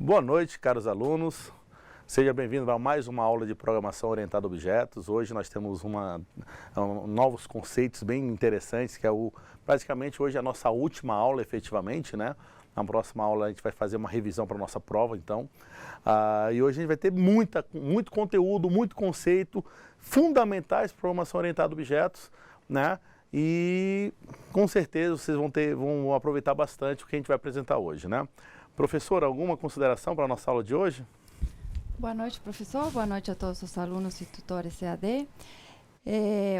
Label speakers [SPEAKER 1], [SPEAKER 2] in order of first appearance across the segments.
[SPEAKER 1] Boa noite, caros alunos. Seja bem-vindo a mais uma aula de programação orientada a objetos. Hoje nós temos novos conceitos bem interessantes, que é praticamente hoje a nossa última aula efetivamente, né? Na próxima aula a gente vai fazer uma revisão para a nossa prova, então. E hoje a gente vai ter muito conteúdo, muito conceito, fundamentais para programação orientada a objetos, né? E com certeza vocês vão aproveitar bastante o que a gente vai apresentar hoje, né? Professor, alguma consideração para a nossa aula de hoje?
[SPEAKER 2] Boa noite, professor. Boa noite a todos os alunos e tutores EAD.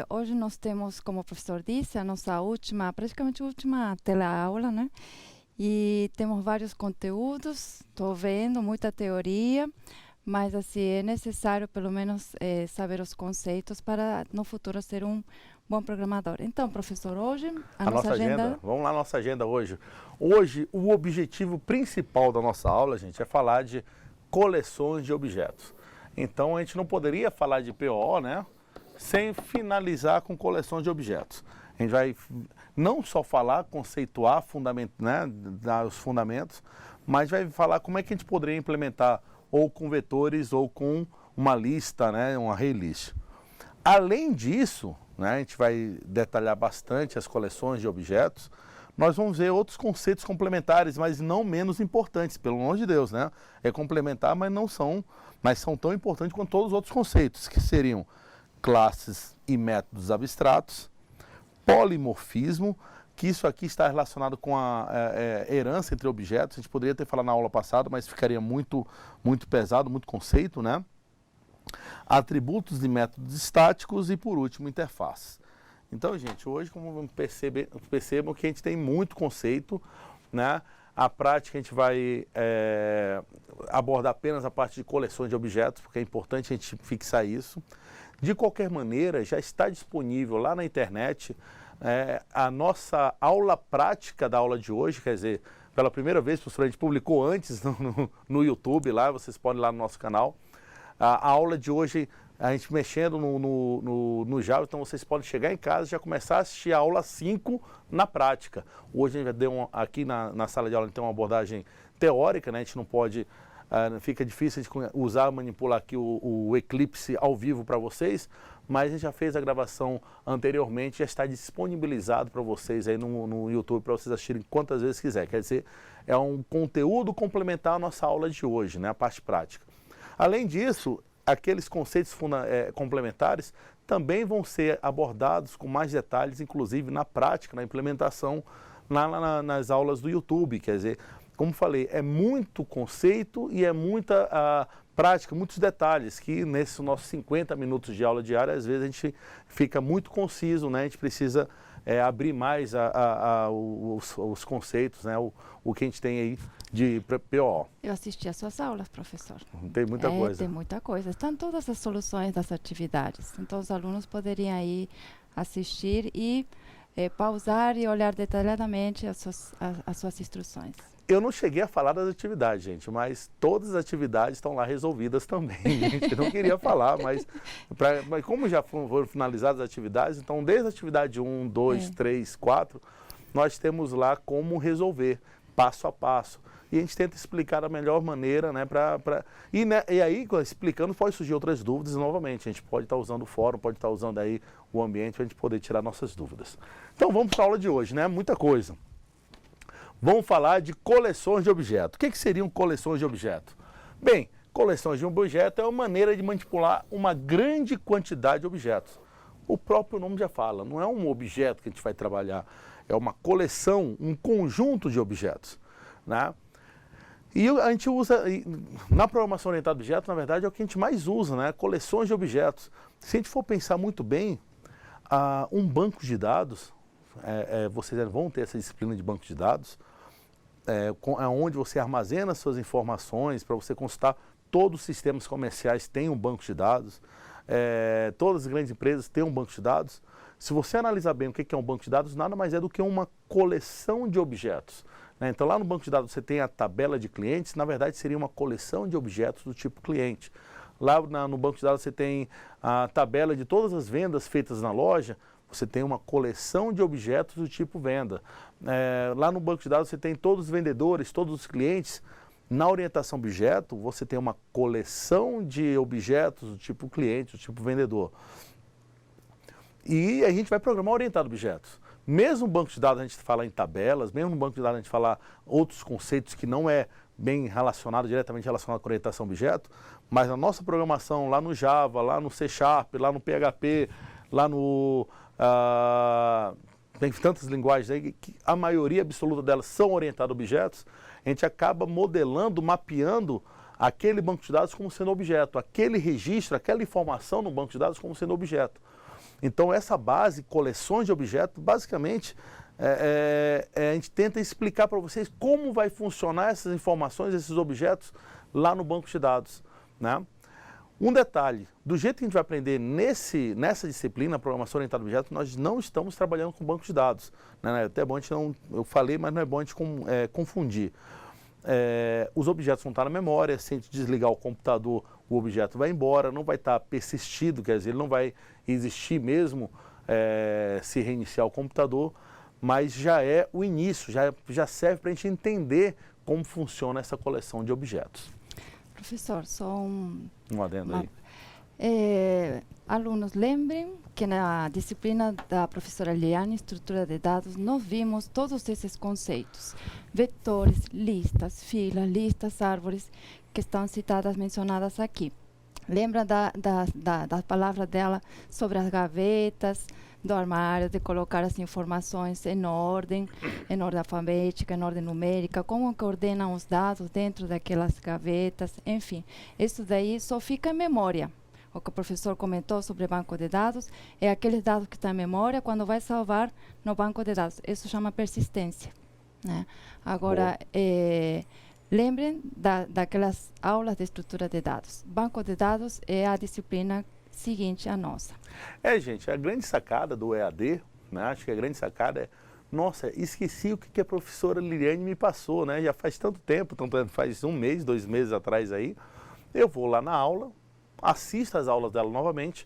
[SPEAKER 2] Hoje nós temos, como o professor disse, a nossa praticamente última teleaula, né? E temos vários conteúdos, estou vendo, muita teoria, mas assim, é necessário pelo menos saber os conceitos para no futuro ser um bom programador. Então, professor, hoje a nossa agenda...
[SPEAKER 1] Vamos lá, nossa agenda hoje. Hoje, o objetivo principal da nossa aula, gente, é falar de coleções de objetos. Então, a gente não poderia falar de PO, né, sem finalizar com coleções de objetos. A gente vai não só falar, conceituar, né, dar os fundamentos, mas vai falar como é que a gente poderia implementar ou com vetores ou com uma lista, né, um array list. Além disso, né, a gente vai detalhar bastante as coleções de objetos. Nós vamos ver outros conceitos complementares, mas não menos importantes, pelo amor de Deus, né? É complementar, mas são tão importantes quanto todos os outros conceitos, que seriam classes e métodos abstratos, polimorfismo, que isso aqui está relacionado com a herança entre objetos. A gente poderia ter falado na aula passada, mas ficaria muito pesado, muito conceito, né? Atributos de métodos estáticos e, por último, interfaces. Então, gente, hoje, como percebam que a gente tem muito conceito, né? A prática a gente vai abordar apenas a parte de coleções de objetos, porque é importante a gente fixar isso. De qualquer maneira, já está disponível lá na internet a nossa aula prática da aula de hoje, quer dizer, pela primeira vez, professor, a gente publicou antes no YouTube, lá, vocês podem ir lá no nosso canal. A aula de hoje, a gente mexendo no Java, então vocês podem chegar em casa e já começar a assistir a aula 5 na prática. Hoje a gente vai ter aqui na sala de aula tem uma abordagem teórica, né? A gente não pode, fica difícil a gente manipular aqui o Eclipse ao vivo para vocês, mas a gente já fez a gravação anteriormente, já está disponibilizado para vocês aí no YouTube para vocês assistirem quantas vezes quiser. Quer dizer, é um conteúdo complementar à nossa aula de hoje, né? A parte prática. Além disso, aqueles conceitos complementares também vão ser abordados com mais detalhes, inclusive na prática, na implementação, nas aulas do YouTube. Quer dizer, como falei, é muito conceito e é muita prática, muitos detalhes, que nesses nossos 50 minutos de aula diária, às vezes a gente fica muito conciso, né? A gente precisa abrir mais os conceitos, né? O que a gente tem aí de PO.
[SPEAKER 2] Eu assisti às suas aulas, professor.
[SPEAKER 1] Tem muita coisa.
[SPEAKER 2] Tem muita coisa. Estão todas as soluções das atividades. Então, os alunos poderiam aí assistir e pausar e olhar detalhadamente as suas instruções.
[SPEAKER 1] Eu não cheguei a falar das atividades, gente, mas todas as atividades estão lá resolvidas também. Gente, eu não queria falar, mas como já foram finalizadas as atividades, então desde a atividade 1, 2, 3, 4, nós temos lá como resolver, passo a passo. E a gente tenta explicar da melhor maneira, né? E aí, explicando, pode surgir outras dúvidas novamente. A gente pode estar usando o fórum, pode estar usando aí o ambiente para a gente poder tirar nossas dúvidas. Então vamos para a aula de hoje, né? Muita coisa. Vamos falar de coleções de objetos. O que seriam coleções de objetos? Bem, coleções de objetos é uma maneira de manipular uma grande quantidade de objetos. O próprio nome já fala, não é um objeto que a gente vai trabalhar, é uma coleção, um conjunto de objetos, né? E a gente usa, na programação orientada a objetos, na verdade, é o que a gente mais usa, né? Coleções de objetos. Se a gente for pensar muito bem, um banco de dados, vocês vão ter essa disciplina de banco de dados, onde você armazena suas informações para você consultar. Todos os sistemas comerciais têm um banco de dados, todas as grandes empresas têm um banco de dados. Se você analisar bem o que é um banco de dados, nada mais é do que uma coleção de objetos. Então lá no banco de dados você tem a tabela de clientes, na verdade seria uma coleção de objetos do tipo cliente. Lá no banco de dados você tem a tabela de todas as vendas feitas na loja, você tem uma coleção de objetos do tipo venda. Lá no banco de dados você tem todos os vendedores, todos os clientes, Na orientação objeto, você tem uma coleção de objetos do tipo cliente, do tipo vendedor. E a gente vai programar orientado a objetos. Mesmo no banco de dados a gente fala em tabelas, mesmo no banco de dados a gente fala outros conceitos que não é bem relacionado, diretamente relacionado com orientação a objeto, mas na nossa programação lá no Java, lá no C#, lá no PHP, lá no... tem tantas linguagens aí que a maioria absoluta delas são orientadas a objetos, a gente acaba modelando, mapeando aquele banco de dados como sendo objeto, aquele registro, aquela informação no banco de dados como sendo objeto. Então essa base, coleções de objetos, basicamente a gente tenta explicar para vocês como vai funcionar essas informações, esses objetos lá no banco de dados, né? Um detalhe, do jeito que a gente vai aprender nessa disciplina, programação orientada a objetos, nós não estamos trabalhando com banco de dados, né? É até bom a gente não, eu falei, mas não é bom a gente confundir. Os objetos vão estar na memória, se a gente desligar o computador, o objeto vai embora, não vai estar persistido, quer dizer, ele não vai existir mesmo se reiniciar o computador, mas já é o início, já serve para a gente entender como funciona essa coleção de objetos.
[SPEAKER 2] Professor, só um
[SPEAKER 1] adendo aí.
[SPEAKER 2] Alunos, lembrem que na disciplina da professora Liliane, estrutura de dados, nós vimos todos esses conceitos. Vetores, listas, filas, listas, árvores, que estão citadas, mencionadas aqui. Lembra da palavra dela sobre as gavetas do armário, de colocar as informações em ordem alfabética, em ordem numérica, como que ordenam os dados dentro daquelas gavetas, enfim. Isso daí só fica em memória. O que o professor comentou sobre banco de dados é aqueles dados que estão em memória quando vai salvar no banco de dados. Isso chama persistência, né? Agora, lembrem daquelas aulas de estrutura de dados. Banco de dados é a disciplina seguinte à nossa.
[SPEAKER 1] Gente, a grande sacada do EAD, né? Acho que a grande sacada é, nossa, esqueci o que a professora Liliane me passou, né? Já faz tanto tempo, faz 1 mês, 2 meses atrás aí, eu vou lá na aula, assisto as aulas dela novamente,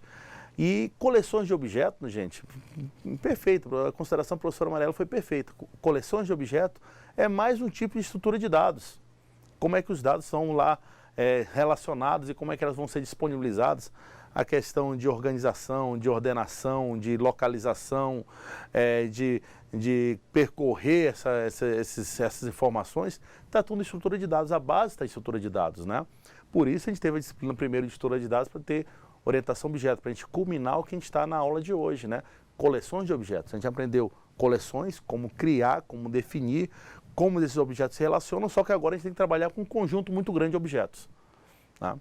[SPEAKER 1] e coleções de objetos, gente, perfeito, a consideração da professora Amarela foi perfeita. Coleções de objetos é mais um tipo de estrutura de dados. Como é que os dados são lá relacionados e como é que elas vão ser disponibilizadas. A questão de organização, de ordenação, de localização, de percorrer essas informações, está tudo em estrutura de dados, a base está em estrutura de dados, né? Por isso a gente teve a disciplina primeiro de estrutura de dados para ter orientação a objeto, para a gente culminar o que a gente está na aula de hoje, né? Coleções de objetos. A gente aprendeu coleções, como criar, como definir, como esses objetos se relacionam, só que agora a gente tem que trabalhar com um conjunto muito grande de objetos, tá?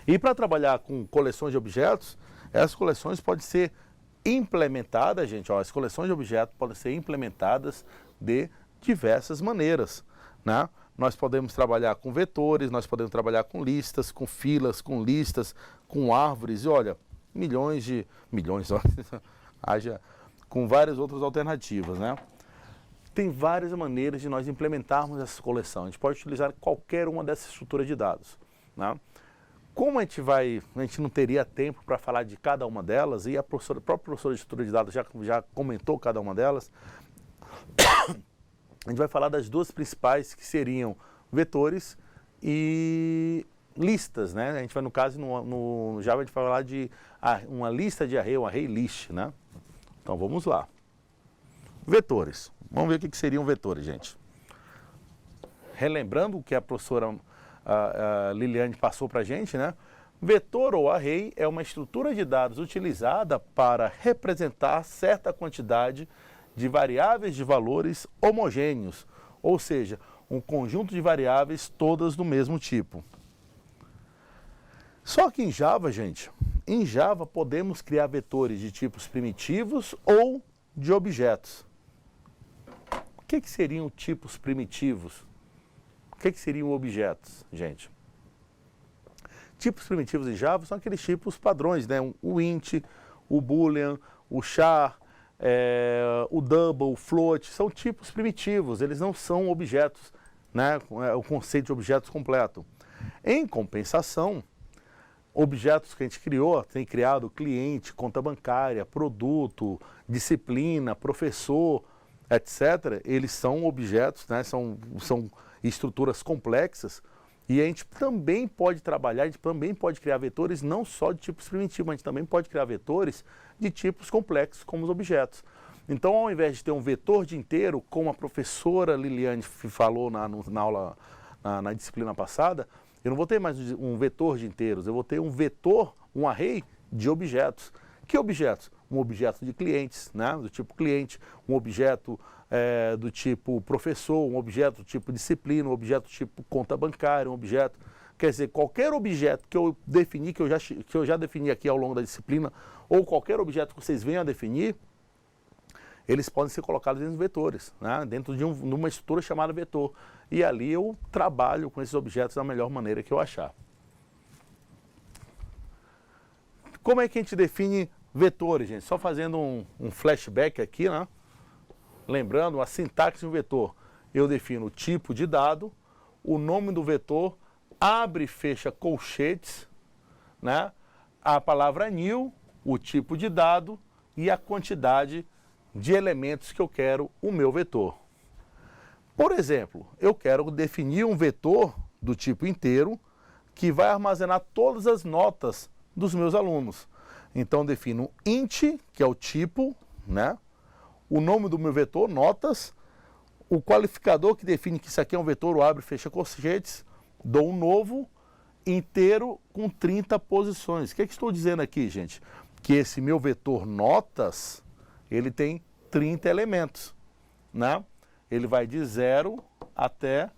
[SPEAKER 1] E para trabalhar com coleções de objetos, essas coleções podem ser implementadas, gente, as coleções de objetos podem ser implementadas de diversas maneiras, né? Nós podemos trabalhar com vetores, nós podemos trabalhar com listas, com filas, com listas, com árvores, e olha, milhões, haja com várias outras alternativas, né? Tem várias maneiras de nós implementarmos essa coleção. A gente pode utilizar qualquer uma dessas estruturas de dados, né? Como a gente não teria tempo para falar de cada uma delas, e a própria professora de estrutura de dados já comentou cada uma delas, a gente vai falar das duas principais, que seriam vetores e listas, né? A gente vai, no caso, no Java, a gente vai falar de uma lista de array, um array list, né? Então vamos lá. Vetores. Vamos ver o que seriam vetores, gente. Relembrando o que a professora Liliane passou para a gente, né? Vetor ou array é uma estrutura de dados utilizada para representar certa quantidade de variáveis de valores homogêneos, ou seja, um conjunto de variáveis todas do mesmo tipo. Só que em Java, gente, em Java podemos criar vetores de tipos primitivos ou de objetos. O que seriam tipos primitivos? O que seriam objetos, gente? Tipos primitivos em Java são aqueles tipos padrões, né? O int, o boolean, o char, o double, o float, são tipos primitivos, eles não são objetos, né? O conceito de objetos completo. Em compensação, objetos que a gente criou, tem criado cliente, conta bancária, produto, disciplina, professor, etc., eles são objetos, né? São estruturas complexas, e a gente também pode trabalhar, a gente também pode criar vetores não só de tipos primitivos, mas a gente também pode criar vetores de tipos complexos, como os objetos. Então, ao invés de ter um vetor de inteiro, como a professora Liliane falou na aula, na disciplina passada, eu não vou ter mais um vetor de inteiros, eu vou ter um vetor, um array de objetos. Que objetos? Um objeto de clientes, né? Do tipo cliente, um objeto do tipo professor, um objeto do tipo disciplina, um objeto do tipo conta bancária, um objeto... Quer dizer, qualquer objeto que eu defini, que eu já defini aqui ao longo da disciplina, ou qualquer objeto que vocês venham a definir, eles podem ser colocados dentro de vetores, né? Dentro de uma estrutura chamada vetor. E ali eu trabalho com esses objetos da melhor maneira que eu achar. Como é que a gente define vetores, gente? Só fazendo um flashback aqui, né? Lembrando a sintaxe de um vetor. Eu defino o tipo de dado, o nome do vetor, abre e fecha colchetes, né? A palavra new, o tipo de dado e a quantidade de elementos que eu quero o meu vetor. Por exemplo, eu quero definir um vetor do tipo inteiro que vai armazenar todas as notas dos meus alunos. Então, defino int, que é o tipo, né? O nome do meu vetor, notas, o qualificador que define que isso aqui é um vetor, o abre e fecha colchetes, dou um novo inteiro com 30 posições. O que estou dizendo aqui, gente? Que esse meu vetor notas, ele tem 30 elementos, né? Ele vai de 0 até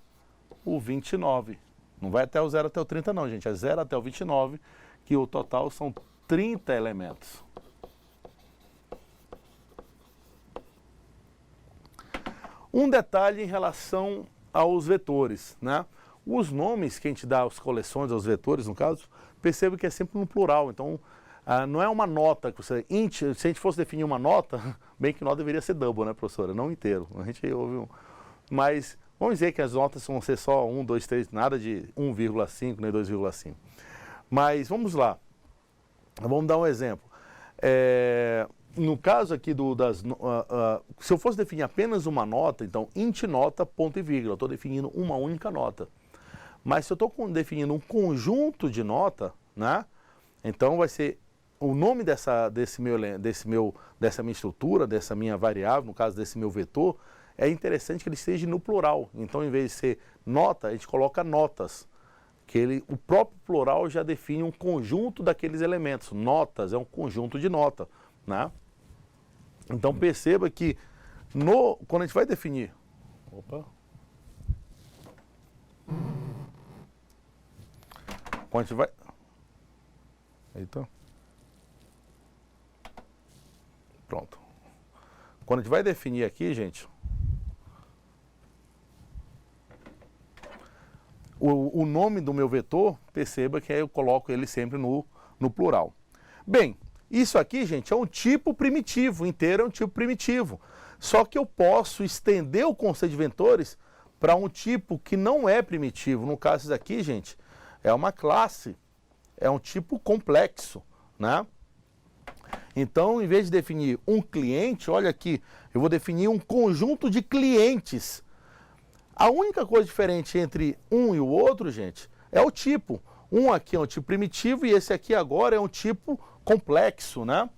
[SPEAKER 1] o 29. Não vai até o 0 até o 30 não, gente. É 0 até o 29, que o total são 30 elementos. Um detalhe em relação aos vetores, né? Os nomes que a gente dá às coleções, aos vetores, no caso, perceba que é sempre no plural. Então, não é uma nota que você... se a gente fosse definir uma nota, bem que nota deveria ser double, né, professora? Não inteiro. A gente ouve mas vamos dizer que as notas vão ser só 1, 2, 3, nada de 1,5 nem 2,5. Mas vamos lá. Vamos dar um exemplo. No caso aqui se eu fosse definir apenas uma nota, então int nota, ponto e vírgula, eu estou definindo uma única nota. Mas se eu estou definindo um conjunto de nota, né, então vai ser o nome dessa minha estrutura, dessa minha variável, no caso desse meu vetor, é interessante que ele esteja no plural. Então, em vez de ser nota, a gente coloca notas. O próprio plural já define um conjunto daqueles elementos. Notas é um conjunto de nota, né? Então perceba que quando a gente vai definir... Quando a gente vai... Eita. Pronto. Quando a gente vai definir aqui, gente... O nome do meu vetor, perceba que eu coloco ele sempre no plural. Bem, isso aqui, gente, é um tipo primitivo, inteiro é um tipo primitivo. Só que eu posso estender o conceito de vetores para um tipo que não é primitivo. No caso isso aqui, gente, é uma classe, é um tipo complexo, né? Então, em vez de definir um cliente, olha aqui, eu vou definir um conjunto de clientes. A única coisa diferente entre um e o outro, gente, é o tipo. Um aqui é um tipo primitivo e esse aqui agora é um tipo complexo, né?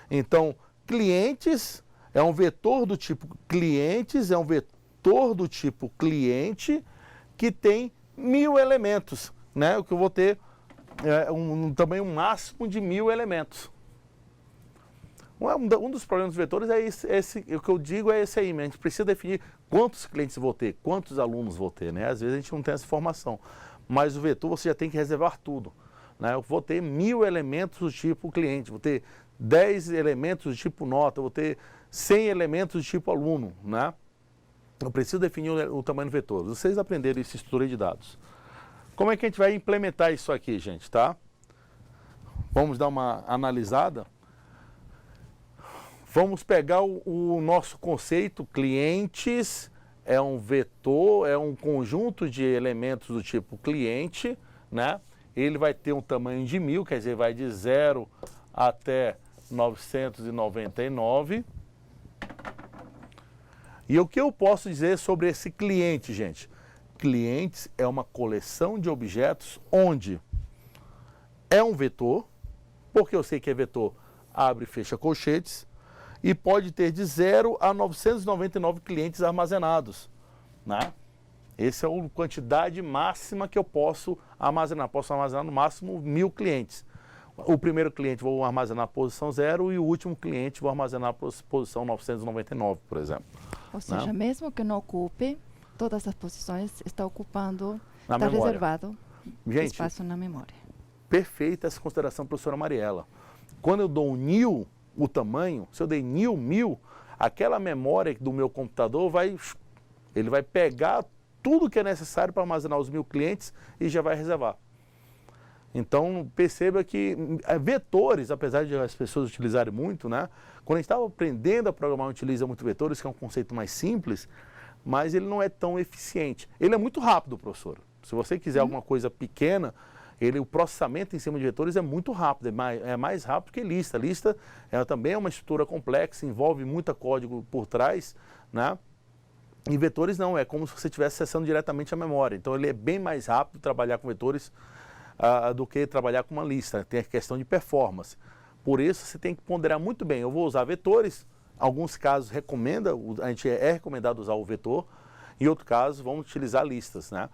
[SPEAKER 1] Então, clientes é um vetor do tipo clientes, é um vetor do tipo cliente que tem 1000 elementos, né? O que eu vou ter um tamanho máximo de 1000 elementos. Um dos problemas dos vetores o que eu digo é esse aí, a gente precisa definir quantos clientes vou ter, quantos alunos vou ter, né? Às vezes a gente não tem essa informação, mas o vetor você já tem que reservar tudo, né? Eu vou ter 1000 elementos do tipo cliente, vou ter 10 elementos do tipo nota, vou ter 100 elementos do tipo aluno, né? Eu preciso definir o tamanho do vetor. Vocês aprenderam isso em estrutura de dados. Como é que a gente vai implementar isso aqui, gente, tá? Vamos dar uma analisada. Vamos pegar o nosso conceito, clientes, é um vetor, é um conjunto de elementos do tipo cliente, né? Ele vai ter um tamanho de 1000, quer dizer, vai de 0 até 999. E o que eu posso dizer sobre esse cliente, gente? Clientes é uma coleção de objetos onde é um vetor, porque eu sei que é vetor, abre e fecha colchetes, e pode ter de 0 a 999 clientes armazenados, né? Essa é a quantidade máxima que eu posso armazenar. Posso armazenar no máximo 1000 clientes. O primeiro cliente vou armazenar na posição 0 e o último cliente vou armazenar na posição 999, por exemplo.
[SPEAKER 2] Ou seja,
[SPEAKER 1] né?
[SPEAKER 2] Mesmo que não ocupe, todas as posições está ocupando,
[SPEAKER 1] Na
[SPEAKER 2] está
[SPEAKER 1] memória.
[SPEAKER 2] reservado
[SPEAKER 1] Gente,
[SPEAKER 2] espaço na memória.
[SPEAKER 1] perfeita essa consideração, professora Mariela. Quando eu dou um 1000, o tamanho, se eu dei 1000, aquela memória do meu computador ele vai pegar tudo que é necessário para armazenar os 1000 clientes e já vai reservar. Então, perceba que vetores, apesar de as pessoas utilizarem muito, né? Quando a gente estava aprendendo a programar, utiliza muito vetores, que é um conceito mais simples, mas ele não é tão eficiente. Ele é muito rápido, professor. Se você quiser alguma coisa pequena, o processamento em cima de vetores é muito rápido, é mais rápido que lista. Lista também é uma estrutura complexa, envolve muito código por trás, né? E vetores não, é como se você estivesse acessando diretamente a memória. Então ele é bem mais rápido trabalhar com vetores do que trabalhar com uma lista. Tem a questão de performance. Por isso você tem que ponderar muito bem. Eu vou usar vetores, em alguns casos a gente é recomendado usar o vetor, em outros casos vamos utilizar listas, né?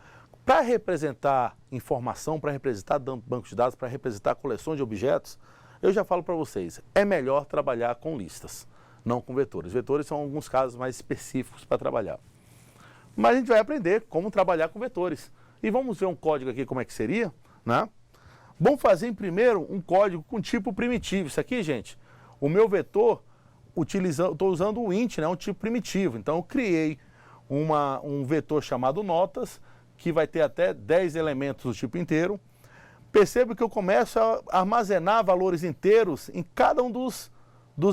[SPEAKER 1] Para representar informação, para representar bancos de dados, para representar coleções de objetos, eu já falo para vocês, é melhor trabalhar com listas, não com vetores. Vetores são alguns casos mais específicos para trabalhar. Mas a gente vai aprender como trabalhar com vetores. E vamos ver um código aqui como é que seria, né? Vamos fazer primeiro um código com tipo primitivo. Isso aqui, gente, o meu vetor, estou usando o int, né, um tipo primitivo. Então eu criei um vetor chamado notas, que vai ter até 10 elementos do tipo inteiro. Perceba que eu começo a armazenar valores inteiros em cada um dos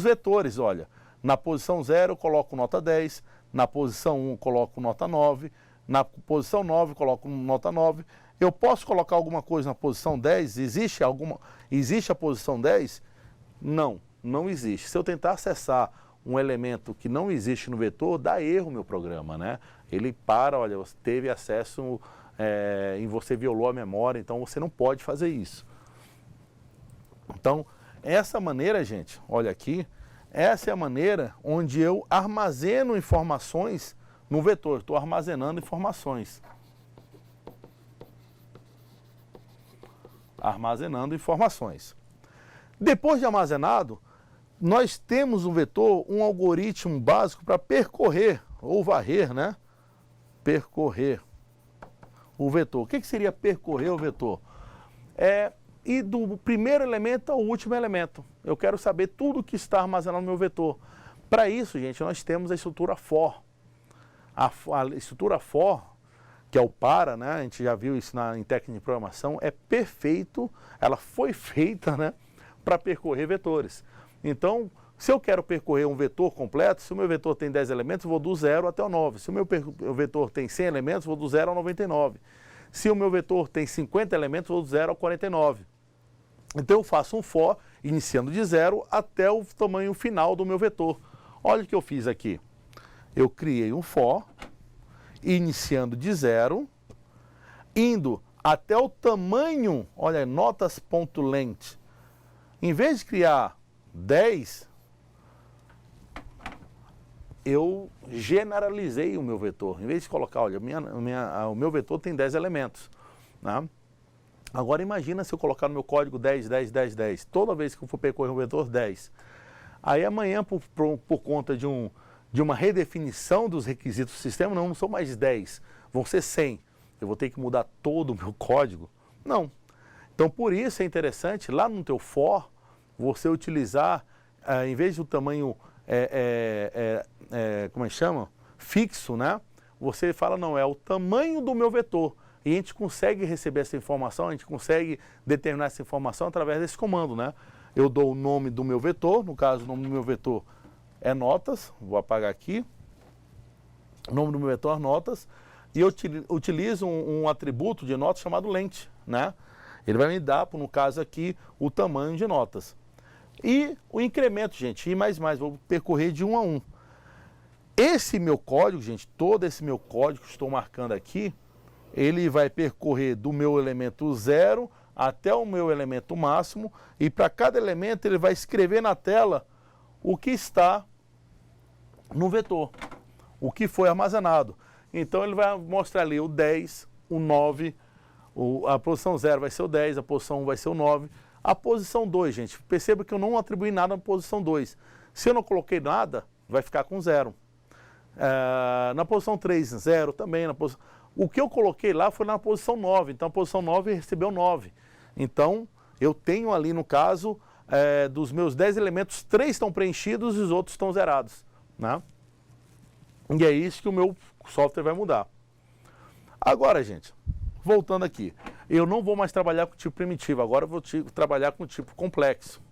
[SPEAKER 1] vetores. Olha, na posição 0 eu coloco nota 10, na posição 1 eu coloco nota 9, na posição 9 eu coloco nota 9. Eu posso colocar alguma coisa na posição 10? Existe a posição 10? Não, não existe. Se eu tentar acessar um elemento que não existe no vetor, dá erro meu programa, né? Ele olha, você teve acesso e você violou a memória, então você não pode fazer isso. Então, essa maneira, gente, olha aqui, essa é a maneira onde eu armazeno informações no vetor. Estou armazenando informações. Armazenando informações. Depois de armazenado, nós temos no vetor um algoritmo básico para percorrer, ou varrer, né? Percorrer o vetor. O que seria percorrer o vetor? Ir do primeiro elemento ao último elemento. Eu quero saber tudo que está armazenado no meu vetor. Para isso, gente, nós temos a estrutura for. A estrutura for, que é o para, né? A gente já viu isso em técnica de programação, é perfeito, ela foi feita, né, para percorrer vetores. Então, se eu quero percorrer um vetor completo, se o meu vetor tem 10 elementos, eu vou do 0 até o 9. Se o meu vetor tem 100 elementos, eu vou do 0 ao 99. Se o meu vetor tem 50 elementos, eu vou do 0 ao 49. Então eu faço um for, iniciando de 0 até o tamanho final do meu vetor. Olha o que eu fiz aqui. Eu criei um for, iniciando de 0, indo até o tamanho, olha, notas.length. Em vez de criar 10, eu generalizei o meu vetor. Em vez de colocar, olha, o meu vetor tem 10 elementos, né? Agora imagina se eu colocar no meu código 10, 10, 10, 10. Toda vez que eu for percorrer um vetor, 10. Aí amanhã, por conta de uma redefinição dos requisitos do sistema, não são mais 10, vão ser 100. Eu vou ter que mudar todo o meu código? Não. Então, por isso é interessante, lá no teu for, você utilizar, em vez do tamanho, como é que chama? Fixo, né? Você fala, não, é o tamanho do meu vetor. E a gente consegue receber essa informação, a gente consegue determinar essa informação através desse comando, né? Eu dou o nome do meu vetor, no caso, o nome do meu vetor é notas, vou apagar aqui. O nome do meu vetor é notas. E eu utilizo um atributo de notas chamado length, né? Ele vai me dar, no caso aqui, o tamanho de notas. E o incremento, gente, vou percorrer de 1 a 1. Esse meu código, gente, todo esse meu código que estou marcando aqui, ele vai percorrer do meu elemento 0 até o meu elemento máximo, e para cada elemento ele vai escrever na tela o que está no vetor, o que foi armazenado. Então ele vai mostrar ali o 10, o 9, a posição 0 vai ser o 10, a posição 1 vai ser o 9. A posição 2, gente, perceba que eu não atribuí nada na posição 2. Se eu não coloquei nada, vai ficar com 0. Na posição 3, 0 também. O que eu coloquei lá foi na posição 9, então a posição 9 recebeu 9. Então, eu tenho ali, no caso, dos meus 10 elementos, 3 estão preenchidos e os outros estão zerados, né? E é isso que o meu software vai mudar. Agora, gente, voltando aqui, eu não vou mais trabalhar com tipo primitivo, agora eu vou trabalhar com tipo complexo,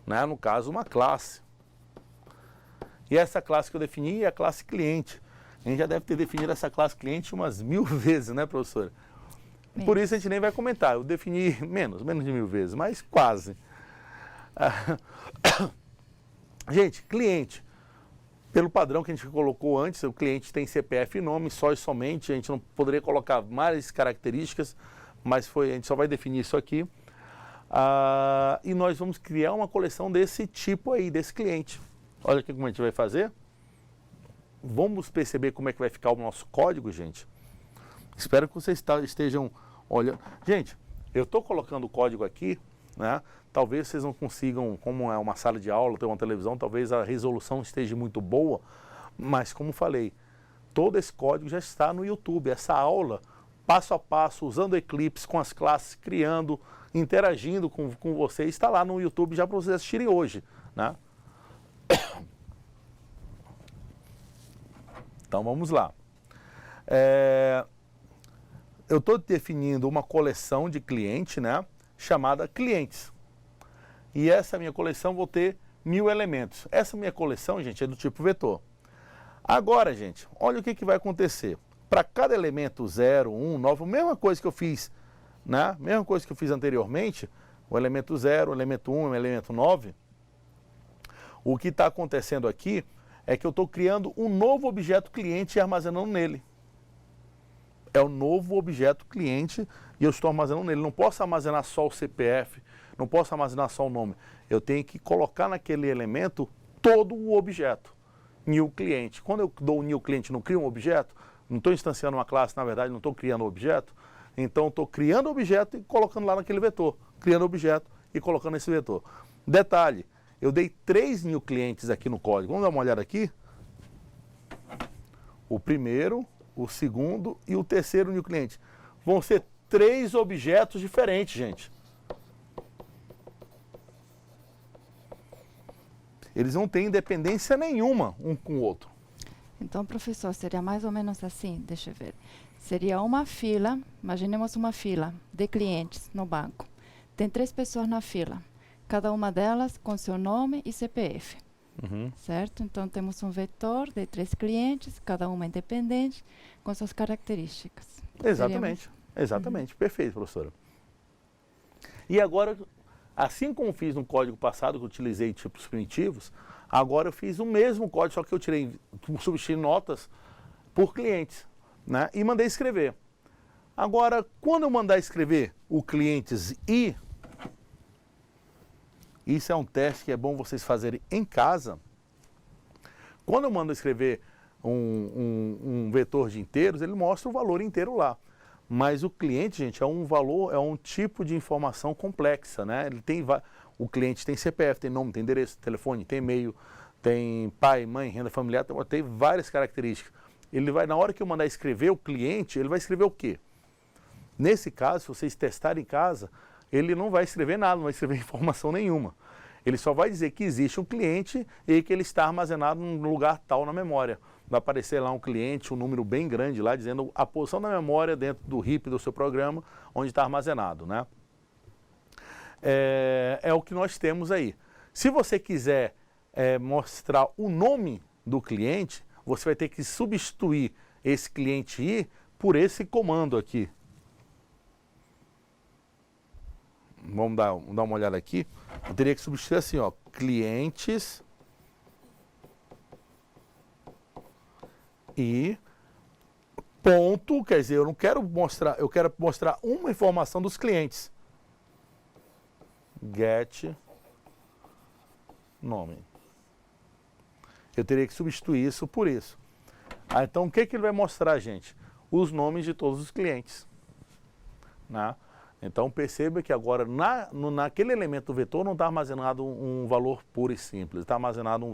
[SPEAKER 1] né? No caso, uma classe. E essa classe que eu defini é a classe cliente. A gente já deve ter definido essa classe cliente umas 1000 vezes, né, professora? Por isso a gente nem vai comentar. Eu defini menos de 1000 vezes, mas quase. Gente, cliente. Pelo padrão que a gente colocou antes, o cliente tem CPF e nome só e somente. A gente não poderia colocar mais características, mas a gente só vai definir isso aqui. E nós vamos criar uma coleção desse tipo aí, desse cliente. Olha aqui como a gente vai fazer. Vamos perceber como é que vai ficar o nosso código, gente. Espero que vocês estejam olhando. Gente, eu estou colocando o código aqui, né? Talvez vocês não consigam, como é uma sala de aula, tem uma televisão, talvez a resolução esteja muito boa, mas como falei, todo esse código já está no YouTube. Essa aula, passo a passo, usando Eclipse, com as classes, criando, interagindo com vocês, está lá no YouTube já para vocês assistirem hoje, né? Então vamos lá. Eu estou definindo uma coleção de cliente, né, chamada clientes. E essa minha coleção vou ter 1000 elementos. Essa minha coleção, gente, é do tipo vetor. Agora, gente, olha o que vai acontecer. Para cada elemento 0, 1, 9, a mesma coisa que eu fiz, né? Mesma coisa que eu fiz anteriormente, o elemento 0, o elemento 1, o elemento 9. O que está acontecendo aqui é que eu estou criando um novo objeto cliente e armazenando nele. É o novo objeto cliente e eu estou armazenando nele. Não posso armazenar só o CPF, não posso armazenar só o nome. Eu tenho que colocar naquele elemento todo o objeto. New cliente. Quando eu dou o new cliente, não crio um objeto, não estou instanciando uma classe, na verdade, não estou criando um objeto. Então, estou criando o objeto e colocando lá naquele vetor. Criando o objeto e colocando nesse vetor. Detalhe, eu dei 3 new clientes aqui no código. Vamos dar uma olhada aqui? O primeiro, o segundo e o terceiro new cliente. Vão ser 3 objetos diferentes, gente. Eles não têm independência nenhuma um com o outro.
[SPEAKER 2] Então, professor, seria mais ou menos assim, deixa eu ver. Seria uma fila, imaginemos uma fila de clientes no banco. Tem 3 pessoas na fila, cada uma delas com seu nome e CPF. Certo? Então, temos um vetor de 3 clientes, cada uma independente, com suas características.
[SPEAKER 1] Exatamente, exatamente. Perfeito, professora. E agora, assim como fiz no código passado, que eu utilizei tipos primitivos, agora eu fiz o mesmo código, só que eu substituí notas por clientes, né? E mandei escrever. Agora, quando eu mandar escrever o clientes e... Isso é um teste que é bom vocês fazerem em casa. Quando eu mando escrever um vetor de inteiros, ele mostra o valor inteiro lá. Mas o cliente, gente, é um valor, é um tipo de informação complexa, né? O cliente tem CPF, tem nome, tem endereço, telefone, tem e-mail, tem pai, mãe, renda familiar, tem várias características. Ele vai, na hora que eu mandar escrever o cliente, ele vai escrever o quê? Nesse caso, se vocês testarem em casa, ele não vai escrever nada, não vai escrever informação nenhuma. Ele só vai dizer que existe um cliente e que ele está armazenado num lugar tal na memória. Vai aparecer lá um cliente, um número bem grande lá, dizendo a posição da memória dentro do RIP do seu programa, onde está armazenado, né? É o que nós temos aí. Se você quiser mostrar o nome do cliente, você vai ter que substituir esse cliente I por esse comando aqui. Vamos dar uma olhada aqui. Eu teria que substituir assim, ó, clientes Ponto, quer dizer, eu não quero mostrar, eu quero mostrar uma informação dos clientes. Get nome. Eu teria que substituir isso por isso. Então, o que ele vai mostrar, gente? Os nomes de todos os clientes. Né? Então, perceba que agora, naquele elemento do vetor, não está armazenado um valor puro e simples. Está armazenado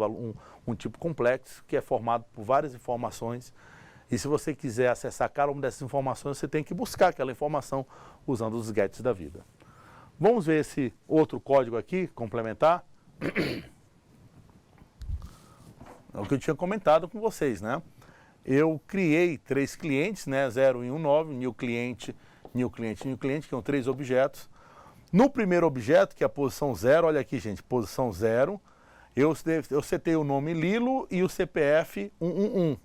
[SPEAKER 1] um tipo complexo, que é formado por várias informações. E se você quiser acessar cada uma dessas informações, você tem que buscar aquela informação usando os gets da vida. Vamos ver esse outro código aqui, complementar. É o que eu tinha comentado com vocês, né? Eu criei 3 clientes, né? 0 e 1, 9, new cliente, que são 3 objetos. No primeiro objeto, que é a posição 0, olha aqui, gente, posição 0, eu setei o nome Lilo e o CPF 111.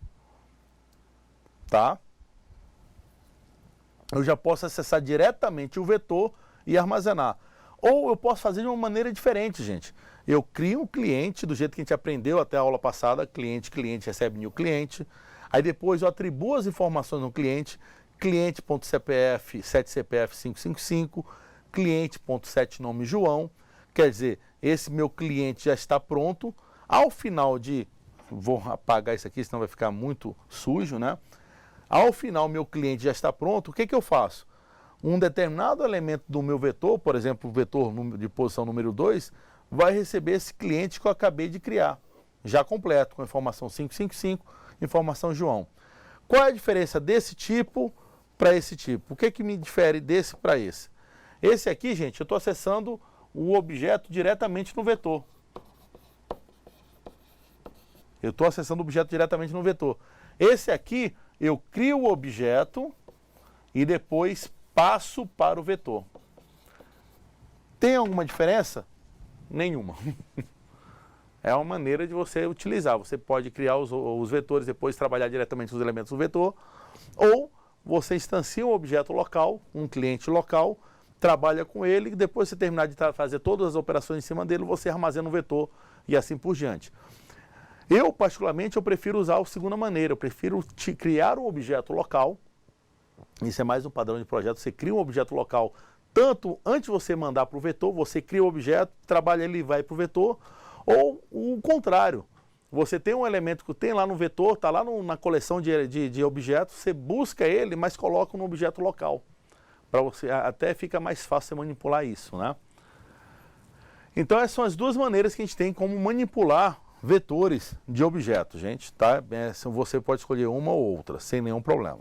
[SPEAKER 1] Tá? Eu já posso acessar diretamente o vetor e armazenar. Ou eu posso fazer de uma maneira diferente, gente. Eu crio um cliente, do jeito que a gente aprendeu até a aula passada, cliente recebe new cliente. Aí depois eu atribuo as informações no cliente, cliente.cpf, 7cpf555, cliente.set nome João. Quer dizer, esse meu cliente já está pronto. Ao final de... Vou apagar isso aqui, senão vai ficar muito sujo, né? Ao final, meu cliente já está pronto, o que eu faço? Um determinado elemento do meu vetor, por exemplo, o vetor de posição número 2, vai receber esse cliente que eu acabei de criar, já completo, com informação 555, informação João. Qual é a diferença desse tipo para esse tipo? O que me difere desse para esse? Esse aqui, gente, eu estou acessando o objeto diretamente no vetor. Eu estou acessando o objeto diretamente no vetor. Esse aqui, eu crio o objeto e depois passo para o vetor. Tem alguma diferença? Nenhuma. É uma maneira de você utilizar. Você pode criar os vetores, depois trabalhar diretamente com os elementos do vetor, ou você instancia um objeto local, um cliente local, trabalha com ele, e depois você terminar de fazer todas as operações em cima dele, você armazena um vetor e assim por diante. Eu, particularmente, eu prefiro usar a segunda maneira. Eu prefiro criar um objeto local. Isso é mais um padrão de projeto. Você cria um objeto local, tanto antes de você mandar para o vetor, você cria o objeto, trabalha ele e vai para o vetor, ou o contrário. Você tem um elemento que tem lá no vetor, está lá na coleção de objetos, você busca ele, mas coloca no objeto local. Para você, até fica mais fácil você manipular isso, né? Então, essas são as duas maneiras que a gente tem como manipular vetores de objetos, gente, tá? Você pode escolher uma ou outra, sem nenhum problema.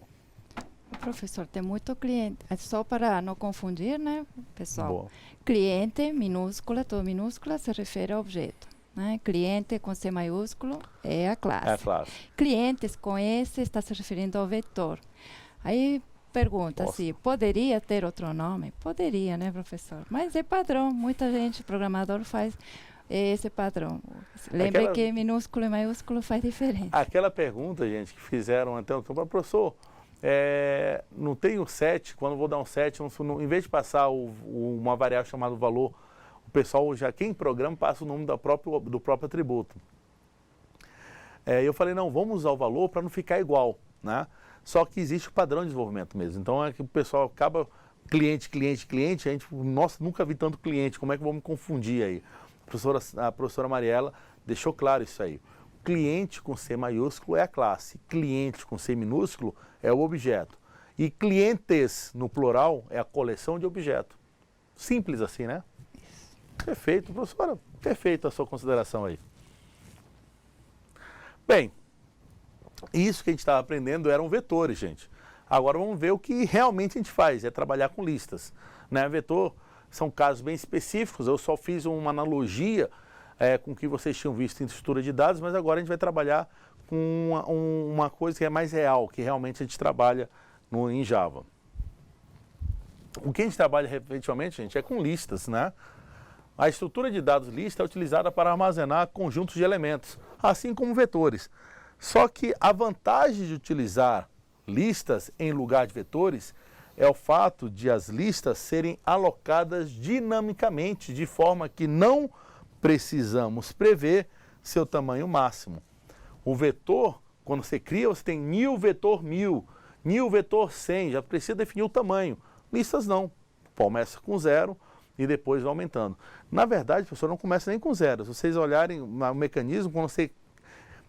[SPEAKER 2] Professor, tem muito cliente, só para não confundir, né, pessoal?
[SPEAKER 1] Boa.
[SPEAKER 2] Cliente, minúscula, toda minúscula, se refere ao objeto. Né? Cliente com C maiúsculo é a classe.
[SPEAKER 1] É a classe.
[SPEAKER 2] Clientes com S está se referindo ao vetor. Aí pergunta se poderia ter outro nome. Poderia, né, professor? Mas é padrão, muita gente, programador, faz esse padrão. Lembre que minúsculo e maiúsculo faz diferença.
[SPEAKER 1] Aquela pergunta, gente, que fizeram até o tempo, professor, não tem o set, quando eu vou dar um set, em vez de passar uma variável chamada valor, o pessoal já, quem programa, passa o nome do próprio atributo. Eu falei, não, vamos usar o valor para não ficar igual, né? Só que existe o padrão de desenvolvimento mesmo. Então é que o pessoal acaba cliente, a gente, nossa, nunca vi tanto cliente, como é que eu vou me confundir aí? A professora Mariela deixou claro isso aí. Cliente com C maiúsculo é a classe, cliente com C minúsculo é o objeto. E clientes, no plural, é a coleção de objetos. Simples assim, né? Perfeito, professora. Perfeito a sua consideração aí. Bem, isso que a gente estava aprendendo eram vetores, gente. Agora vamos ver o que realmente a gente faz, é trabalhar com listas. Né? Vetor são casos bem específicos, eu só fiz uma analogia com o que vocês tinham visto em estrutura de dados, mas agora a gente vai trabalhar com uma coisa que é mais real, que realmente a gente trabalha em Java. O que a gente trabalha efetivamente, gente, é com listas, né? A estrutura de dados lista é utilizada para armazenar conjuntos de elementos, assim como vetores. Só que a vantagem de utilizar listas em lugar de vetores é o fato de as listas serem alocadas dinamicamente, de forma que não precisamos prever seu tamanho máximo. O vetor, quando você cria, você tem 1000 vetor 1000, New vetor 100, já precisa definir o tamanho. Listas não, começa com 0 e depois vai aumentando. Na verdade, professor, não começa nem com 0. Se vocês olharem o mecanismo, quando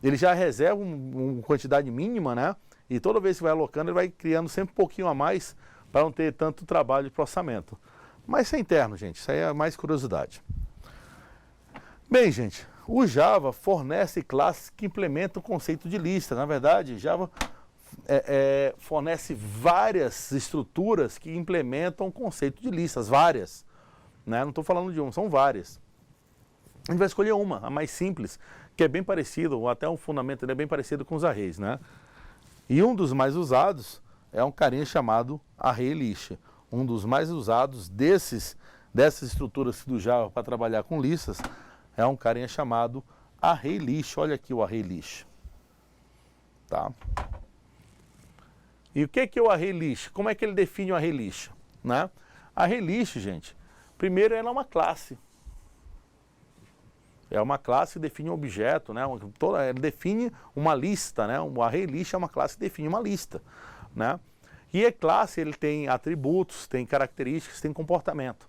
[SPEAKER 1] ele já reserva uma quantidade mínima, né? E toda vez que vai alocando, ele vai criando sempre um pouquinho a mais para não ter tanto trabalho de processamento. Mas isso é interno, gente, isso aí é mais curiosidade. Bem, gente, o Java fornece classes que implementam o conceito de lista. Na verdade, Java fornece várias estruturas que implementam o conceito de listas, várias. Né? Não estou falando de uma, são várias. A gente vai escolher uma, a mais simples, que é bem parecido, ou até o fundamento é bem parecido com os arrays, né? E um dos mais usados é um carinha chamado ArrayList. Um dos mais usados dessas estruturas do Java para trabalhar com listas é um carinha chamado ArrayList. Olha aqui o ArrayList. Tá? E o que é o ArrayList? Como é que ele define o ArrayList? Né? ArrayList, gente, primeiro ela é uma classe. É uma classe que define um objeto, né? Ele define uma lista, né? O ArrayList é uma classe que define uma lista, né? E a classe, ele tem atributos, tem características, tem comportamento.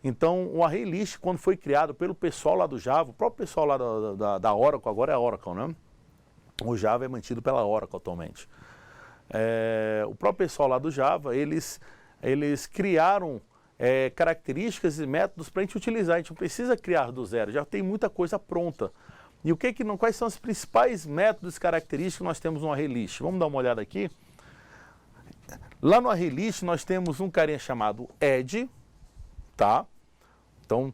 [SPEAKER 1] Então, o ArrayList, quando foi criado pelo pessoal lá do Java, o próprio pessoal lá da Oracle, agora é a Oracle, né? O Java é mantido pela Oracle atualmente. O próprio pessoal lá do Java, eles criaram características e métodos para a gente utilizar. A gente não precisa criar do zero, já tem muita coisa pronta. E quais são os principais métodos e características que nós temos no ArrayList? Vamos dar uma olhada aqui. Lá no ArrayList nós temos um carinha chamado add, tá? Então,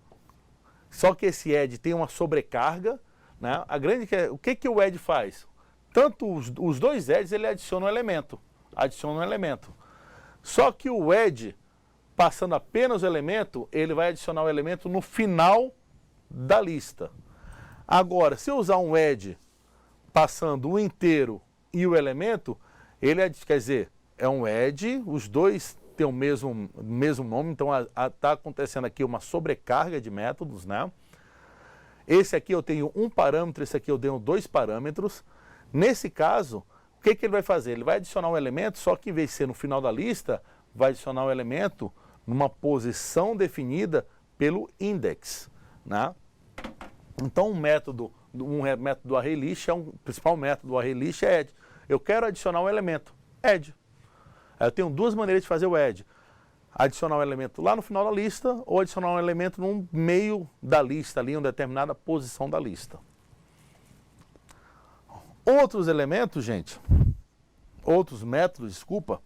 [SPEAKER 1] só que esse add tem uma sobrecarga, né? O que o add faz? Tanto os dois adds, ele adiciona um elemento. Só que o add, passando apenas o elemento, ele vai adicionar o elemento no final da lista. Agora, se eu usar um add passando o inteiro e o elemento, quer dizer, é um add, os dois têm o mesmo nome, então está acontecendo aqui uma sobrecarga de métodos, né? Esse aqui eu tenho um parâmetro, esse aqui eu tenho 2 parâmetros. Nesse caso, o que ele vai fazer? Ele vai adicionar um elemento, só que em vez de ser no final da lista, vai adicionar um elemento numa posição definida pelo index, né? Então, um método do ArrayList, o principal método do ArrayList é add. Eu quero adicionar um elemento, add. Eu tenho 2 maneiras de fazer o add. Adicionar um elemento lá no final da lista ou adicionar um elemento no meio da lista, ali em uma determinada posição da lista. Outros elementos, gente, outros métodos, desculpa,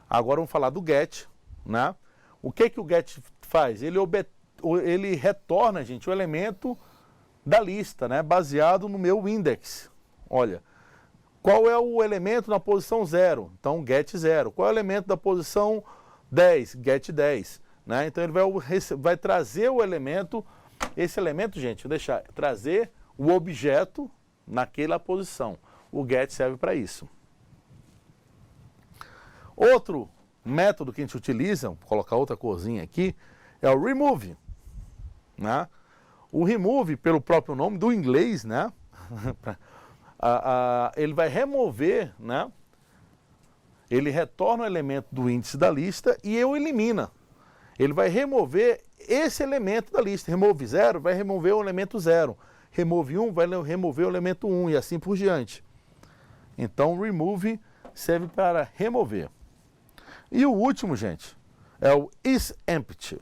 [SPEAKER 1] agora vamos falar do get, né? O que o get faz? Ele retorna, gente, o elemento da lista, né? Baseado no meu index. Olha, qual é o elemento na posição 0? Então, get 0. Qual é o elemento da posição 10? Get 10. Né? Então, ele vai trazer o elemento, esse elemento, gente, vou deixar, trazer o objeto naquela posição. O get serve para isso. Outro método que a gente utiliza, vou colocar outra corzinha aqui, é o remove. Né? O remove, pelo próprio nome do inglês, né? Ele vai remover, né? Ele retorna o elemento do índice da lista e eu elimina. Ele vai remover esse elemento da lista. Remove 0, vai remover o elemento 0. Remove 1, vai remover o elemento 1 e assim por diante. Então, remove serve para remover. E o último, gente, é o isEmpty.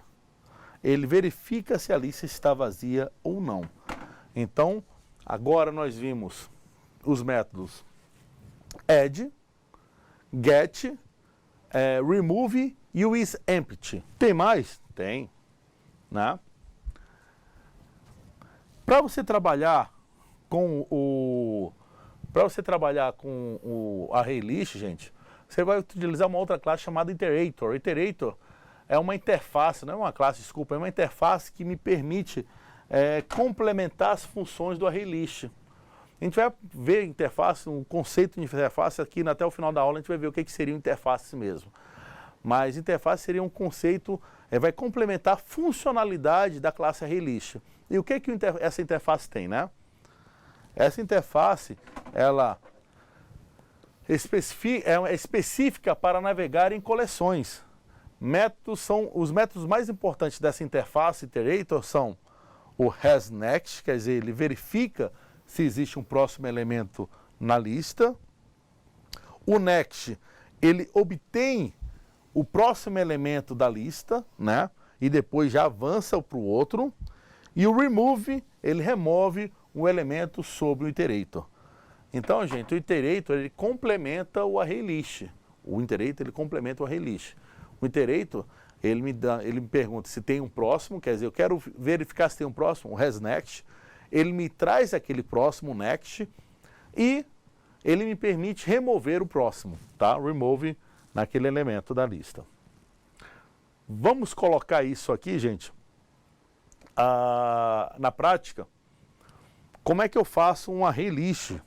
[SPEAKER 1] Ele verifica se a lista está vazia ou não. Então, agora nós vimos os métodos add, get, remove e o isEmpty. Tem mais? Tem. Né? Para você trabalhar com o ArrayList, gente, você vai utilizar uma outra classe chamada Iterator. Iterator é uma interface, não é uma classe, desculpa, é uma interface que me permite complementar as funções do ArrayList. A gente vai ver interface, um conceito de interface aqui até o final da aula, a gente vai ver o que seria interface mesmo. Mas interface seria um conceito, vai complementar a funcionalidade da classe ArrayList. E o que essa interface tem, né? Essa interface, ela é específica para navegar em coleções. Os métodos mais importantes dessa interface iterator são o hasNext, quer dizer, ele verifica se existe um próximo elemento na lista. O next, ele obtém o próximo elemento da lista, né? E depois já avança para o outro. E o remove, ele remove um elemento sobre o iterator. Então, gente, o iterator, ele complementa o ArrayList. O iterator, ele complementa o ArrayList. O iterator, ele me pergunta se tem um próximo, quer dizer, eu quero verificar se tem um próximo, o hasNext. Ele me traz aquele próximo next e ele me permite remover o próximo, tá? Remove naquele elemento da lista. Vamos colocar isso aqui, gente, na prática. Como é que eu faço um ArrayList?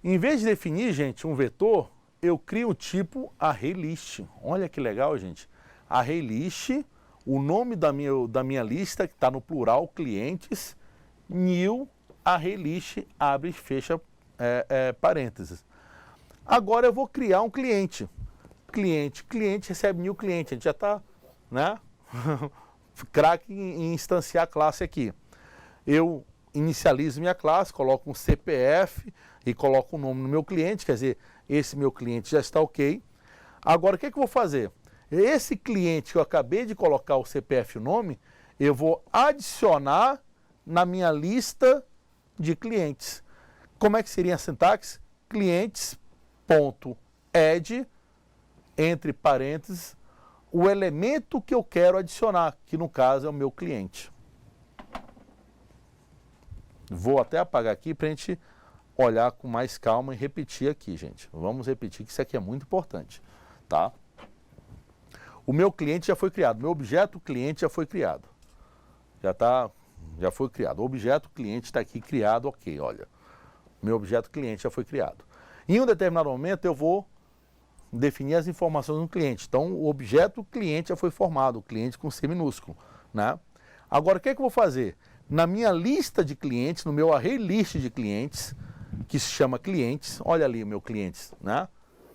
[SPEAKER 1] Em vez de definir, gente, um vetor, eu crio o tipo ArrayList. Olha que legal, gente. ArrayList, o nome da minha lista, que está no plural, clientes, new ArrayList, abre e fecha parênteses. Agora eu vou criar um cliente. Cliente recebe new cliente. A gente já está, né? Craque em instanciar a classe aqui. Eu inicializo minha classe, coloco um CPF e coloco o nome no meu cliente, quer dizer, esse meu cliente já está ok. Agora, o que eu vou fazer? Esse cliente que eu acabei de colocar o CPF e o nome, eu vou adicionar na minha lista de clientes. Como é que seria a sintaxe? Clientes.add, entre parênteses, o elemento que eu quero adicionar, que no caso é o meu cliente. Vou até apagar aqui para a gente olhar com mais calma e repetir aqui, gente. Vamos repetir que isso aqui é muito importante, tá? O meu cliente já foi criado, meu objeto cliente já foi criado. Já foi criado. O objeto cliente está aqui criado, ok, olha. Meu objeto cliente já foi criado. Em um determinado momento eu vou definir as informações do cliente. Então o objeto cliente já foi formado, o cliente com C minúsculo, né? Agora o que eu vou fazer? Na minha lista de clientes, no meu ArrayList de clientes, que se chama clientes, olha ali o meu clientes, né?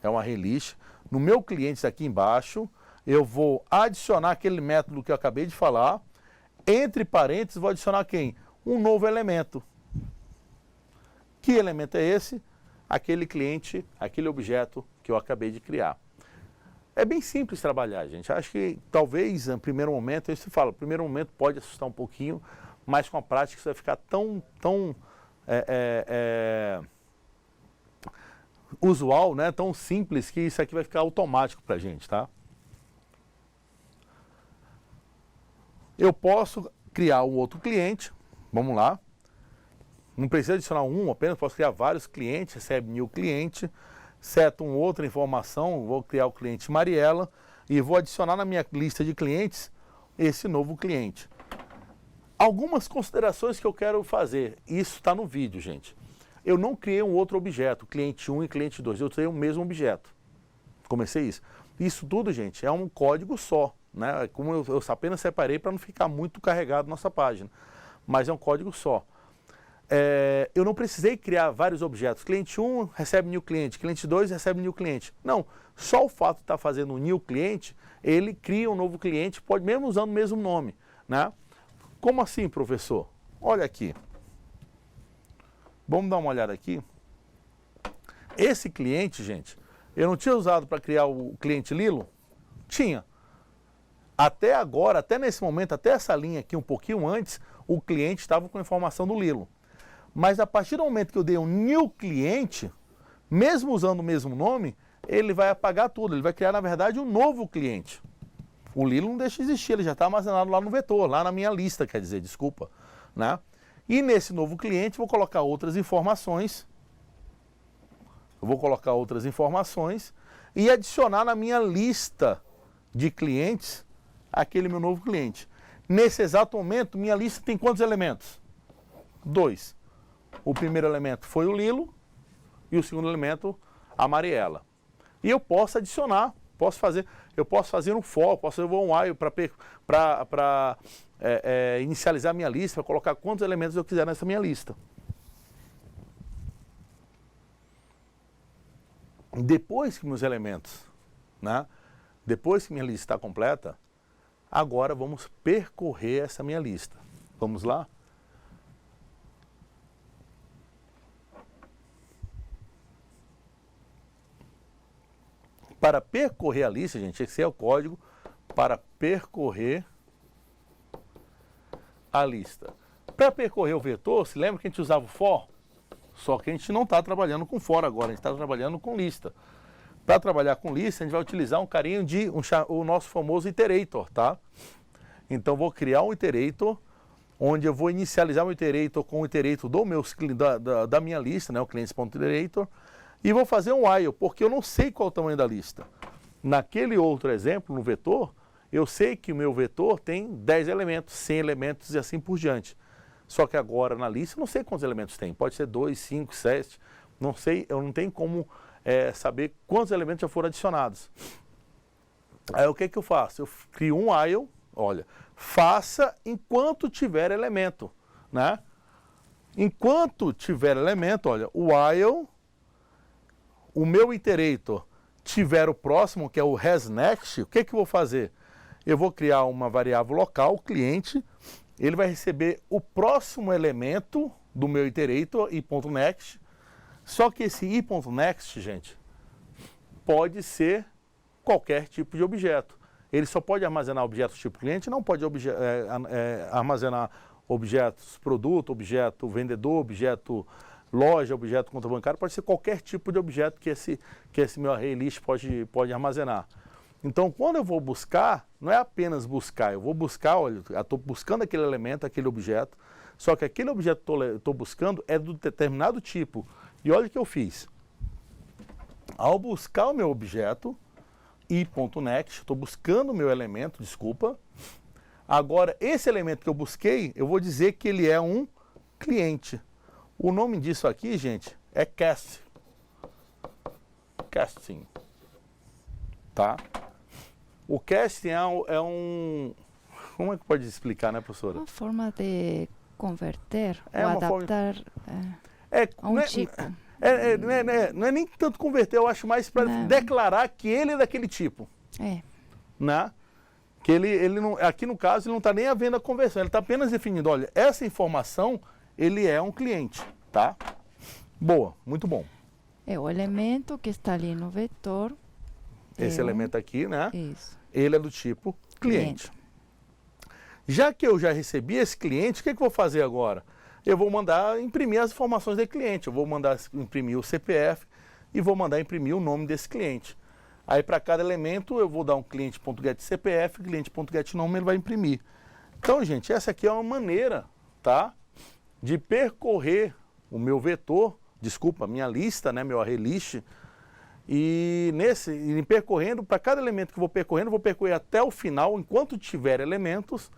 [SPEAKER 1] É um ArrayList. No meu clientes aqui embaixo, eu vou adicionar aquele método que eu acabei de falar. Entre parênteses, vou adicionar quem? Um novo elemento. Que elemento é esse? Aquele cliente, aquele objeto que eu acabei de criar. É bem simples trabalhar, gente. Acho que talvez, no primeiro momento, isso fala, no primeiro momento pode assustar um pouquinho, mas com a prática isso vai ficar tão usual, né? Tão simples, que isso aqui vai ficar automático para a gente, tá? Eu posso criar um outro cliente, vamos lá. Não precisa adicionar um, apenas posso criar vários clientes, recebe new cliente, seto uma outra informação, vou criar o cliente Mariela e vou adicionar na minha lista de clientes esse novo cliente. Algumas considerações que eu quero fazer, isso está no vídeo, gente. Eu não criei um outro objeto, cliente 1 e cliente 2, eu criei o mesmo objeto. Comecei isso. Isso tudo, gente, é um código só, né? Como eu apenas separei para não ficar muito carregado nossa página, mas é um código só. Eu não precisei criar vários objetos. Cliente 1 recebe new cliente, cliente 2 recebe new cliente. Não, só o fato de estar fazendo um new cliente, ele cria um novo cliente, pode mesmo usando o mesmo nome, né? Como assim, professor? Olha aqui. Vamos dar uma olhada aqui. Esse cliente, gente, eu não tinha usado para criar o cliente Lilo? Tinha. Até agora, até nesse momento, até essa linha aqui, um pouquinho antes, o cliente estava com a informação do Lilo. Mas a partir do momento que eu dei um new cliente, mesmo usando o mesmo nome, ele vai apagar tudo. Ele vai criar, na verdade, um novo cliente. O Lilo não deixa de existir, ele já está armazenado lá no vetor, lá na minha lista, quer dizer, desculpa, né? E nesse novo cliente vou colocar outras informações. Eu vou colocar outras informações e adicionar na minha lista de clientes aquele meu novo cliente. Nesse exato momento, minha lista tem quantos elementos? 2. O primeiro elemento foi o Lilo e o segundo elemento a Mariela. E eu posso adicionar, eu posso fazer um for, posso fazer um while para inicializar a minha lista, para colocar quantos elementos eu quiser nessa minha lista. Depois que meus elementos, né? Depois que minha lista está completa, agora vamos percorrer essa minha lista. Vamos lá? Para percorrer a lista, gente, esse é o código para percorrer a lista. Para percorrer o vetor, se lembra que a gente usava o for? Só que a gente não está trabalhando com for agora, a gente está trabalhando com lista. Para trabalhar com lista, a gente vai utilizar um carinho de o nosso famoso iterator, tá? Então, vou criar um iterator, onde eu vou inicializar o iterator com o iterator da minha lista, né, o clients.iterator, e vou fazer um while, porque eu não sei qual é o tamanho da lista. Naquele outro exemplo, no vetor, eu sei que o meu vetor tem 10 elementos, 100 elementos e assim por diante. Só que agora na lista eu não sei quantos elementos tem. Pode ser 2, 5, 7, não sei, eu não tenho como saber quantos elementos já foram adicionados. Aí o que eu faço? Eu crio um while, olha, faça enquanto tiver elemento, né? Enquanto tiver elemento, olha, o while, o meu iterator tiver o próximo, que é o hasNext, o que eu vou fazer? Eu vou criar uma variável local, cliente, ele vai receber o próximo elemento do meu iterator, i.next, só que esse i.next, gente, pode ser qualquer tipo de objeto. Ele só pode armazenar objetos tipo cliente, não pode armazenar objetos produto, objeto vendedor, objeto loja, objeto conta bancária, pode ser qualquer tipo de objeto que esse meu array list pode armazenar. Então, quando eu vou buscar, não é apenas buscar, eu vou buscar, olha, eu estou buscando aquele elemento, aquele objeto, só que aquele objeto que eu estou buscando é do determinado tipo. E olha o que eu fiz. Ao buscar o meu objeto, i.next, estou buscando o meu elemento, desculpa. Agora, esse elemento que eu busquei, eu vou dizer que ele é um cliente. O nome disso aqui, gente, é cast. Casting. Tá? O casting é um... Como é que pode explicar, né, professora?
[SPEAKER 2] Uma forma de converter
[SPEAKER 1] É
[SPEAKER 2] ou
[SPEAKER 1] uma forma
[SPEAKER 2] adaptar a um tipo.
[SPEAKER 1] Não é nem tanto converter, eu acho mais para declarar que ele é daquele tipo. Né? Que ele não, aqui no caso, ele não está nem havendo a conversão, ele está apenas definindo, olha, essa informação, ele é um cliente, tá? Boa, muito bom.
[SPEAKER 2] É o elemento que está ali no vetor.
[SPEAKER 1] Esse elemento aqui, né?
[SPEAKER 2] Isso.
[SPEAKER 1] Ele é do tipo cliente. Já que eu já recebi esse cliente, o que eu vou fazer agora? Eu vou mandar imprimir as informações do cliente. Eu vou mandar imprimir o CPF e vou mandar imprimir o nome desse cliente. Aí para cada elemento eu vou dar um cliente.getCPF, cliente.getNome, ele vai imprimir. Então, gente, essa aqui é uma maneira, tá, de percorrer o meu vetor, desculpa, minha lista, né, meu array list, e percorrendo, para cada elemento que eu vou percorrer até o final, enquanto tiver elementos,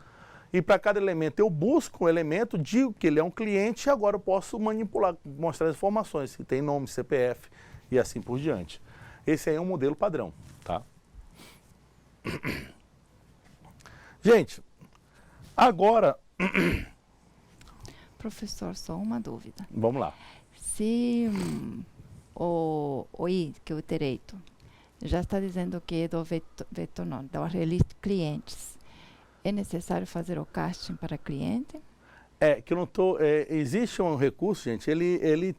[SPEAKER 1] e para cada elemento eu busco um elemento, digo que ele é um cliente, e agora eu posso manipular, mostrar as informações, se tem nome, CPF e assim por diante. Esse aí é um modelo padrão, tá? Gente, agora...
[SPEAKER 2] Professor, só uma dúvida.
[SPEAKER 1] Vamos lá.
[SPEAKER 2] Se o I, que é o iterator, já está dizendo que é do vetor não, do array list clientes, é necessário fazer o casting para cliente?
[SPEAKER 1] Que eu não tô... existe um recurso, gente, ele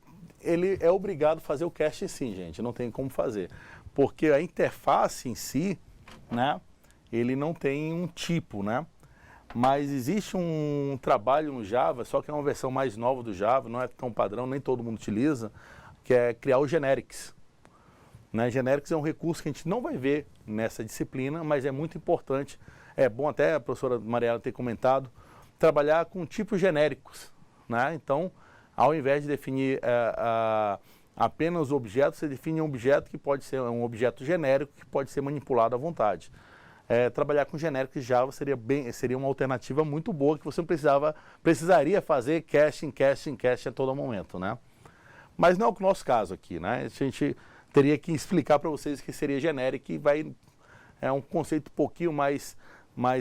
[SPEAKER 1] é obrigado a fazer o casting sim, gente, não tem como fazer. Porque a interface em si, né, ele não tem um tipo, né? Mas existe um trabalho no Java, só que é uma versão mais nova do Java, não é tão padrão, nem todo mundo utiliza, que é criar o generics. Né? Generics é um recurso que a gente não vai ver nessa disciplina, mas é muito importante. É bom até a professora Mariela ter comentado, trabalhar com tipos genéricos. Né? Então, ao invés de definir apenas objetos, você define um objeto que pode ser um objeto genérico, que pode ser manipulado à vontade. Trabalhar com genéricos de Java seria uma alternativa muito boa, que você não precisaria fazer casting a todo momento, né? Mas não é o nosso caso aqui, né? A gente teria que explicar para vocês que seria genérico e é um conceito um pouquinho mais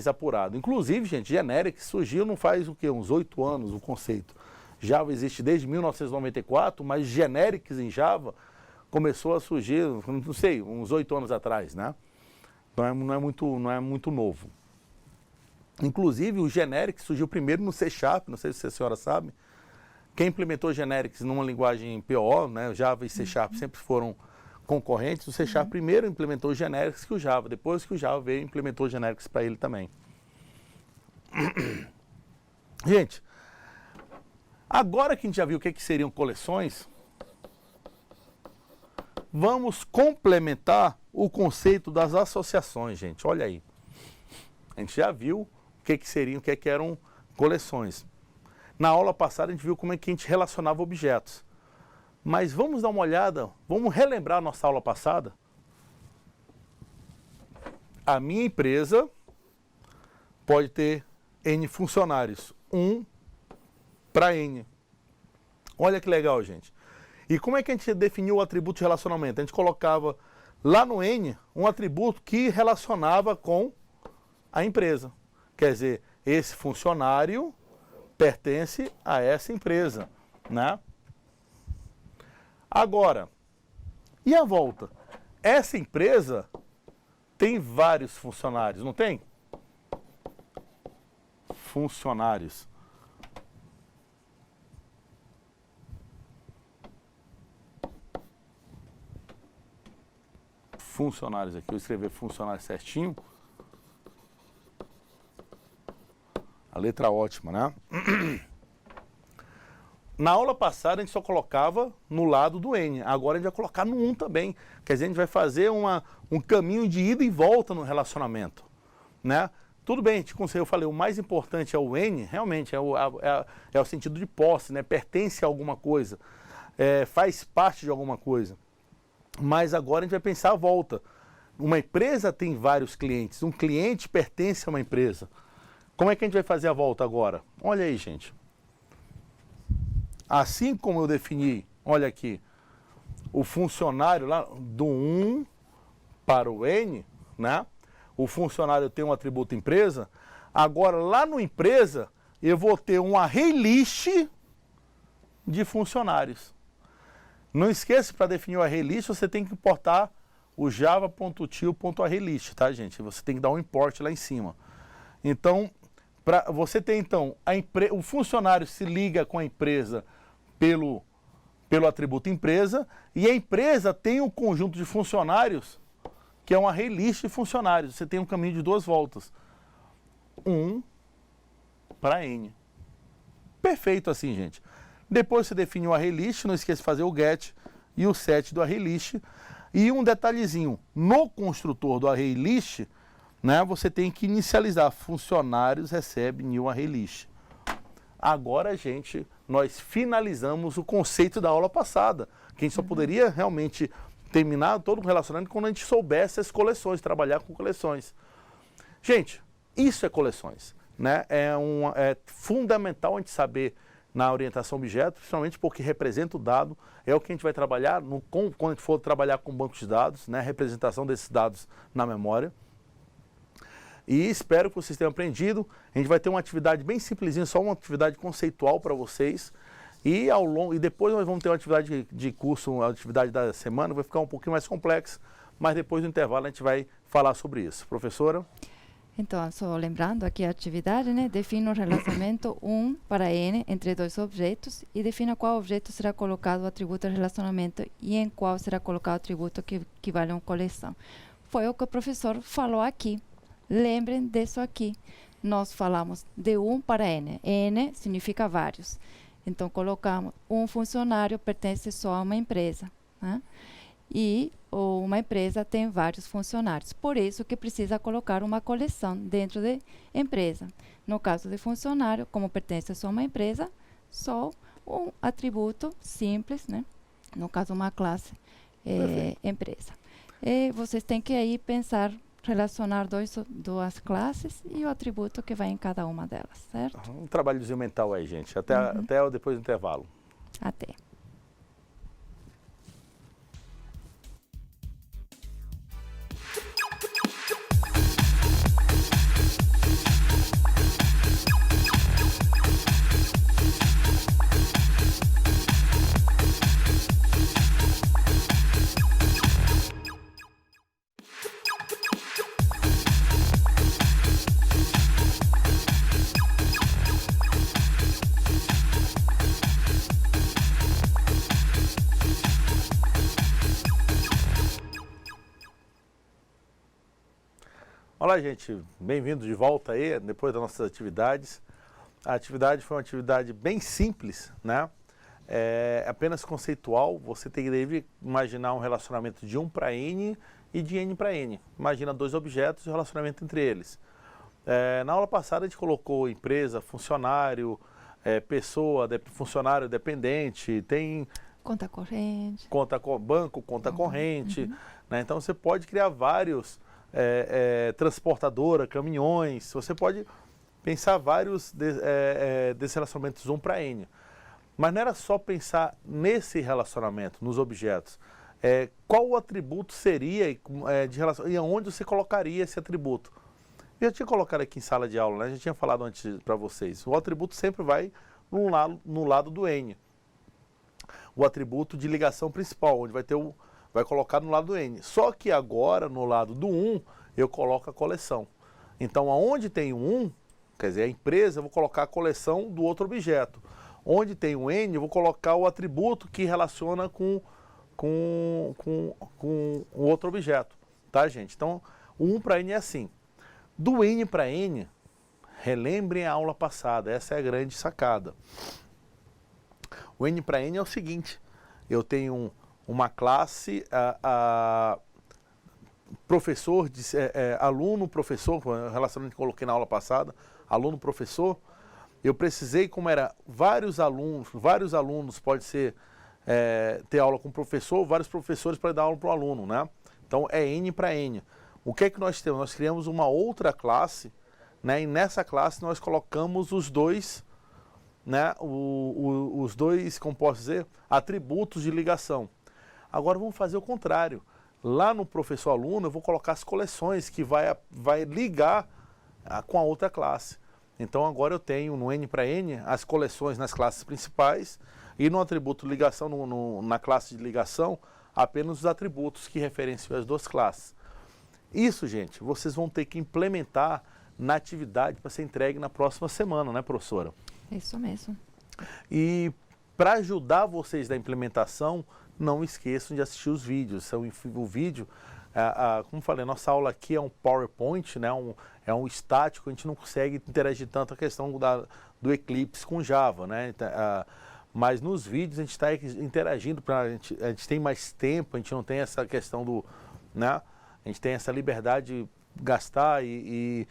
[SPEAKER 1] apurado. Inclusive, gente, genérico surgiu não faz o quê? Uns 8 anos o conceito. Java existe desde 1994, mas genéricos em Java começou a surgir, não sei, uns 8 anos atrás, né? Não é muito novo. Inclusive, o Generics surgiu primeiro no C#, não sei se a senhora sabe. Quem implementou Generics numa linguagem PO, né, Java e C# sempre foram concorrentes. O C# primeiro implementou o Generics que o Java. Depois que o Java veio, implementou o Generics para ele também. Gente, agora que a gente já viu o que seriam coleções, vamos complementar o conceito das associações, gente. Olha aí. A gente já viu o que seriam, o que eram coleções. Na aula passada a gente viu como é que a gente relacionava objetos. Mas vamos dar uma olhada, vamos relembrar a nossa aula passada? A minha empresa pode ter N funcionários, 1 para N. Olha que legal, gente. E como é que a gente definiu o atributo de relacionamento? A gente colocava lá no N um atributo que relacionava com a empresa. Quer dizer, esse funcionário pertence a essa empresa, né? Agora, e a volta? Essa empresa tem vários funcionários, não tem? Funcionários. Funcionários aqui, eu escrever funcionário certinho. A letra ótima, né? Na aula passada a gente só colocava no lado do N, agora a gente vai colocar no 1 também. Quer dizer, a gente vai fazer um caminho de ida e volta no relacionamento, né? Tudo bem, eu falei, o mais importante é o N, realmente, é o sentido de posse, né? Pertence a alguma coisa, faz parte de alguma coisa. Mas agora a gente vai pensar a volta. Uma empresa tem vários clientes, um cliente pertence a uma empresa. Como é que a gente vai fazer a volta agora? Olha aí, gente. Assim como eu defini, olha aqui, o funcionário lá do 1 para o N, né? O funcionário tem um atributo empresa. Agora, lá no empresa, eu vou ter um array list de funcionários. Não esqueça, para definir o array list, você tem que importar o java.til.arraylist, tá, gente? Você tem que dar um import lá em cima. Então, você tem, então, o funcionário se liga com a empresa pelo atributo empresa, e a empresa tem um conjunto de funcionários que é um array list de funcionários. Você tem um caminho de 2 voltas. 1 para N. Perfeito assim, gente. Depois você define o array list, não esqueça de fazer o get e o set do array list. E um detalhezinho, no construtor do array list, né, você tem que inicializar funcionários recebe new array list. Agora, gente, nós finalizamos o conceito da aula passada, que a gente só poderia realmente terminar todo o relacionamento quando a gente soubesse as coleções, trabalhar com coleções. Gente, isso é coleções, né? É fundamental a gente saber na orientação a objeto, principalmente porque representa o dado, é o que a gente vai trabalhar quando a gente for trabalhar com bancos de dados, né? Representação desses dados na memória. E espero que vocês tenham aprendido. A gente vai ter uma atividade bem simplesinha, só uma atividade conceitual para vocês. E depois nós vamos ter uma atividade de curso, a atividade da semana, vai ficar um pouquinho mais complexa, mas depois do intervalo a gente vai falar sobre isso. Professora?
[SPEAKER 2] Então, só lembrando aqui a atividade, né? Defina o relacionamento 1 para N entre 2 objetos e defina qual objeto será colocado o atributo de relacionamento e em qual será colocado o atributo que equivale a uma coleção. Foi o que o professor falou aqui. Lembrem disso aqui. Nós falamos de 1 para N. N significa vários. Então, colocamos um funcionário pertence só a uma empresa, né? E uma empresa tem vários funcionários. Por isso que precisa colocar uma coleção dentro de empresa. No caso de funcionário, como pertence só a uma empresa, só um atributo simples, né? No caso, uma classe empresa. E vocês têm que aí pensar, relacionar duas classes e o atributo que vai em cada uma delas, certo?
[SPEAKER 1] Um trabalhozinho mental aí, gente. Até depois do intervalo.
[SPEAKER 2] Até.
[SPEAKER 1] Olá, gente, bem-vindo de volta aí, depois das nossas atividades. A atividade foi uma atividade bem simples, né? Apenas conceitual. Você deve imaginar um relacionamento de 1 para N e de N para N. Imagina dois objetos e o relacionamento entre eles. Na aula passada a gente colocou empresa, funcionário, pessoa, funcionário dependente, tem...
[SPEAKER 2] Conta corrente.
[SPEAKER 1] Banco, conta corrente. Né? Então você pode criar vários, transportadora, caminhões, você pode pensar vários desses relacionamentos 1 para N. Mas não era só pensar nesse relacionamento, nos objetos. Qual o atributo seria de relação, e aonde você colocaria esse atributo? Eu já tinha colocado aqui em sala de aula, né? Já tinha falado antes para vocês. O atributo sempre vai no lado do N. O atributo de ligação principal, onde vai colocar no lado do N. Só que agora, no lado do 1, eu coloco a coleção. Então, aonde tem um 1, quer dizer, a empresa, eu vou colocar a coleção do outro objeto. Onde tem um N, eu vou colocar o atributo que relaciona com o outro objeto. Tá, gente? Então, o 1 para N é assim. Do N para N, relembrem a aula passada, essa é a grande sacada. O N para N é o seguinte, eu tenho uma classe, professor, aluno, professor, relacionamento que coloquei na aula passada, aluno, professor, eu precisei, como era vários alunos pode ser ter aula com o professor, vários professores para dar aula para o aluno, né? Então é N para N. O que é que nós temos? Nós criamos uma outra classe, né? E nessa classe nós colocamos os dois, né? Os dois, como posso dizer, atributos de ligação. Agora vamos fazer o contrário. Lá no professor-aluno eu vou colocar as coleções que vai ligar com a outra classe. Então agora eu tenho no N para N as coleções nas classes principais e no atributo ligação, na classe de ligação, apenas os atributos que referenciam as duas classes. Isso, gente, vocês vão ter que implementar na atividade para ser entregue na próxima semana, né, professora?
[SPEAKER 2] Isso mesmo.
[SPEAKER 1] E para ajudar vocês na implementação, não esqueçam de assistir os vídeos. O vídeo, como falei, nossa aula aqui é um PowerPoint, né? É um estático, a gente não consegue interagir tanto a questão do Eclipse com Java, né? Mas nos vídeos a gente está interagindo, a gente tem mais tempo, a gente não tem essa questão do... né? A gente tem essa liberdade de gastar e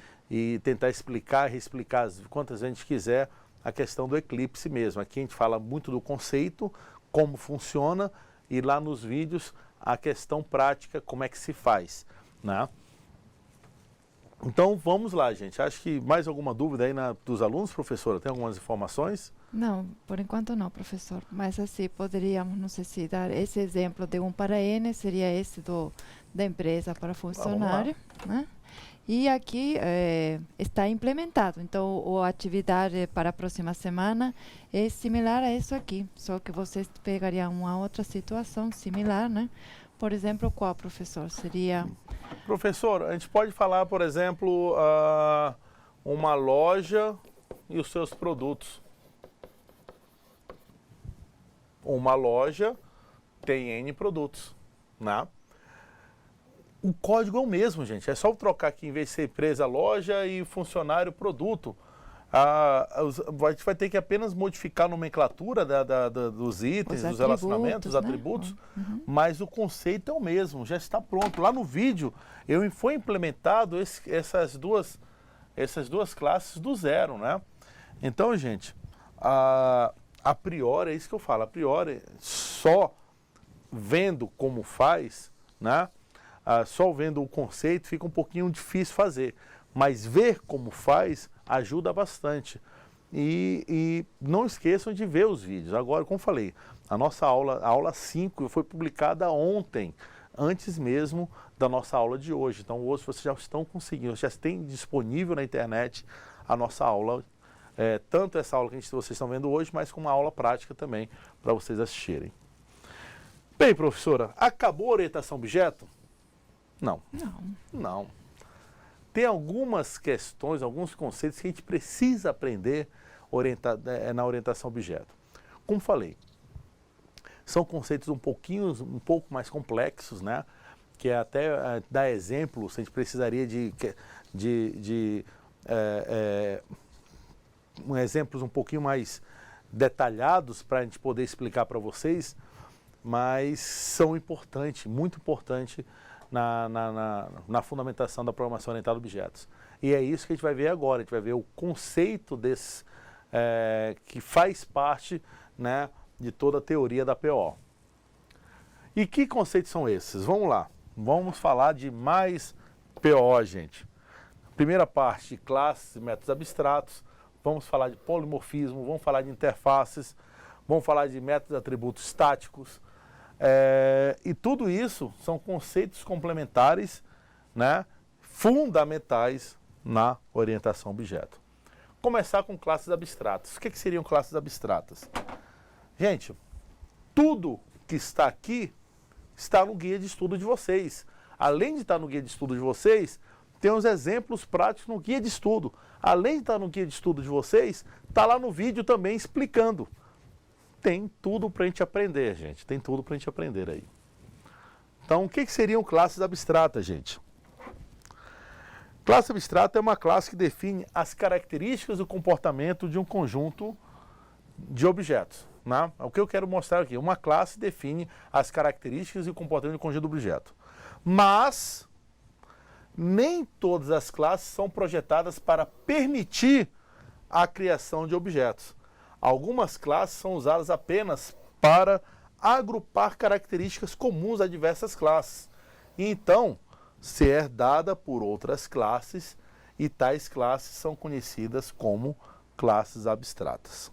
[SPEAKER 1] tentar explicar, reexplicar quantas vezes a gente quiser a questão do Eclipse mesmo. Aqui a gente fala muito do conceito, como funciona, e lá nos vídeos a questão prática, como é que se faz, né? Então vamos lá, gente. Acho que mais alguma dúvida aí dos alunos, professora? Tem algumas informações?
[SPEAKER 2] Não, por enquanto não, professor. Mas assim, poderíamos, não sei se dar esse exemplo de 1 para N, seria esse da empresa para funcionário, né? E aqui está implementado. Então, a atividade para a próxima semana é similar a isso aqui, só que vocês pegariam uma outra situação similar, né? Por exemplo, qual, professor? Seria...
[SPEAKER 1] Professor, a gente pode falar, por exemplo, uma loja e os seus produtos. Uma loja tem N produtos, né? O código é o mesmo, gente. É só trocar aqui, em vez de ser empresa, loja e funcionário, produto. A gente vai ter que apenas modificar a nomenclatura dos itens, dos relacionamentos, os atributos, mas o conceito é o mesmo, já está pronto. Lá no vídeo, foi implementado essas duas classes do zero, né? Então, gente, a priori, é isso que eu falo, a priori, só vendo como faz, né? Só vendo o conceito fica um pouquinho difícil fazer, mas ver como faz ajuda bastante. E não esqueçam de ver os vídeos. Agora, como falei, a nossa aula, a aula 5, foi publicada ontem, antes mesmo da nossa aula de hoje. Então hoje vocês já estão conseguindo, já tem disponível na internet a nossa aula, tanto essa aula que vocês estão vendo hoje, mas com uma aula prática também para vocês assistirem. Bem, professora, acabou a orientação objeto? Não. Não. Tem algumas questões, alguns conceitos que a gente precisa aprender na orientação objeto. Como falei, são conceitos um pouco mais complexos, né? que é até dar exemplos, a gente precisaria de exemplos um pouquinho mais detalhados para a gente poder explicar para vocês, mas são importantes, muito importantes na fundamentação da programação orientada a objetos. E é isso que a gente vai ver agora, a gente vai ver o conceito desse, que faz parte, né, de toda a teoria da PO. E que conceitos são esses? Vamos lá, vamos falar de mais PO, gente. Primeira parte, classes e métodos abstratos, vamos falar de polimorfismo, vamos falar de interfaces, vamos falar de métodos e atributos estáticos, e tudo isso são conceitos complementares, né, fundamentais na orientação a objeto. Começar com classes abstratas. O que seriam classes abstratas? Gente, tudo que está aqui está no guia de estudo de vocês. Além de estar no guia de estudo de vocês, tem os exemplos práticos no guia de estudo. Além de estar no guia de estudo de vocês, está lá no vídeo também explicando. Tem tudo para a gente aprender, gente. Tem tudo para a gente aprender aí. Então, o que seriam classes abstratas, gente? Classe abstrata é uma classe que define as características do comportamento de um conjunto de objetos. Né? O que eu quero mostrar aqui, uma classe define as características e o comportamento de um conjunto de objetos. Mas nem todas as classes são projetadas para permitir a criação de objetos. Algumas classes são usadas apenas para agrupar características comuns a diversas classes. E então, ser herdada por outras classes, e tais classes são conhecidas como classes abstratas.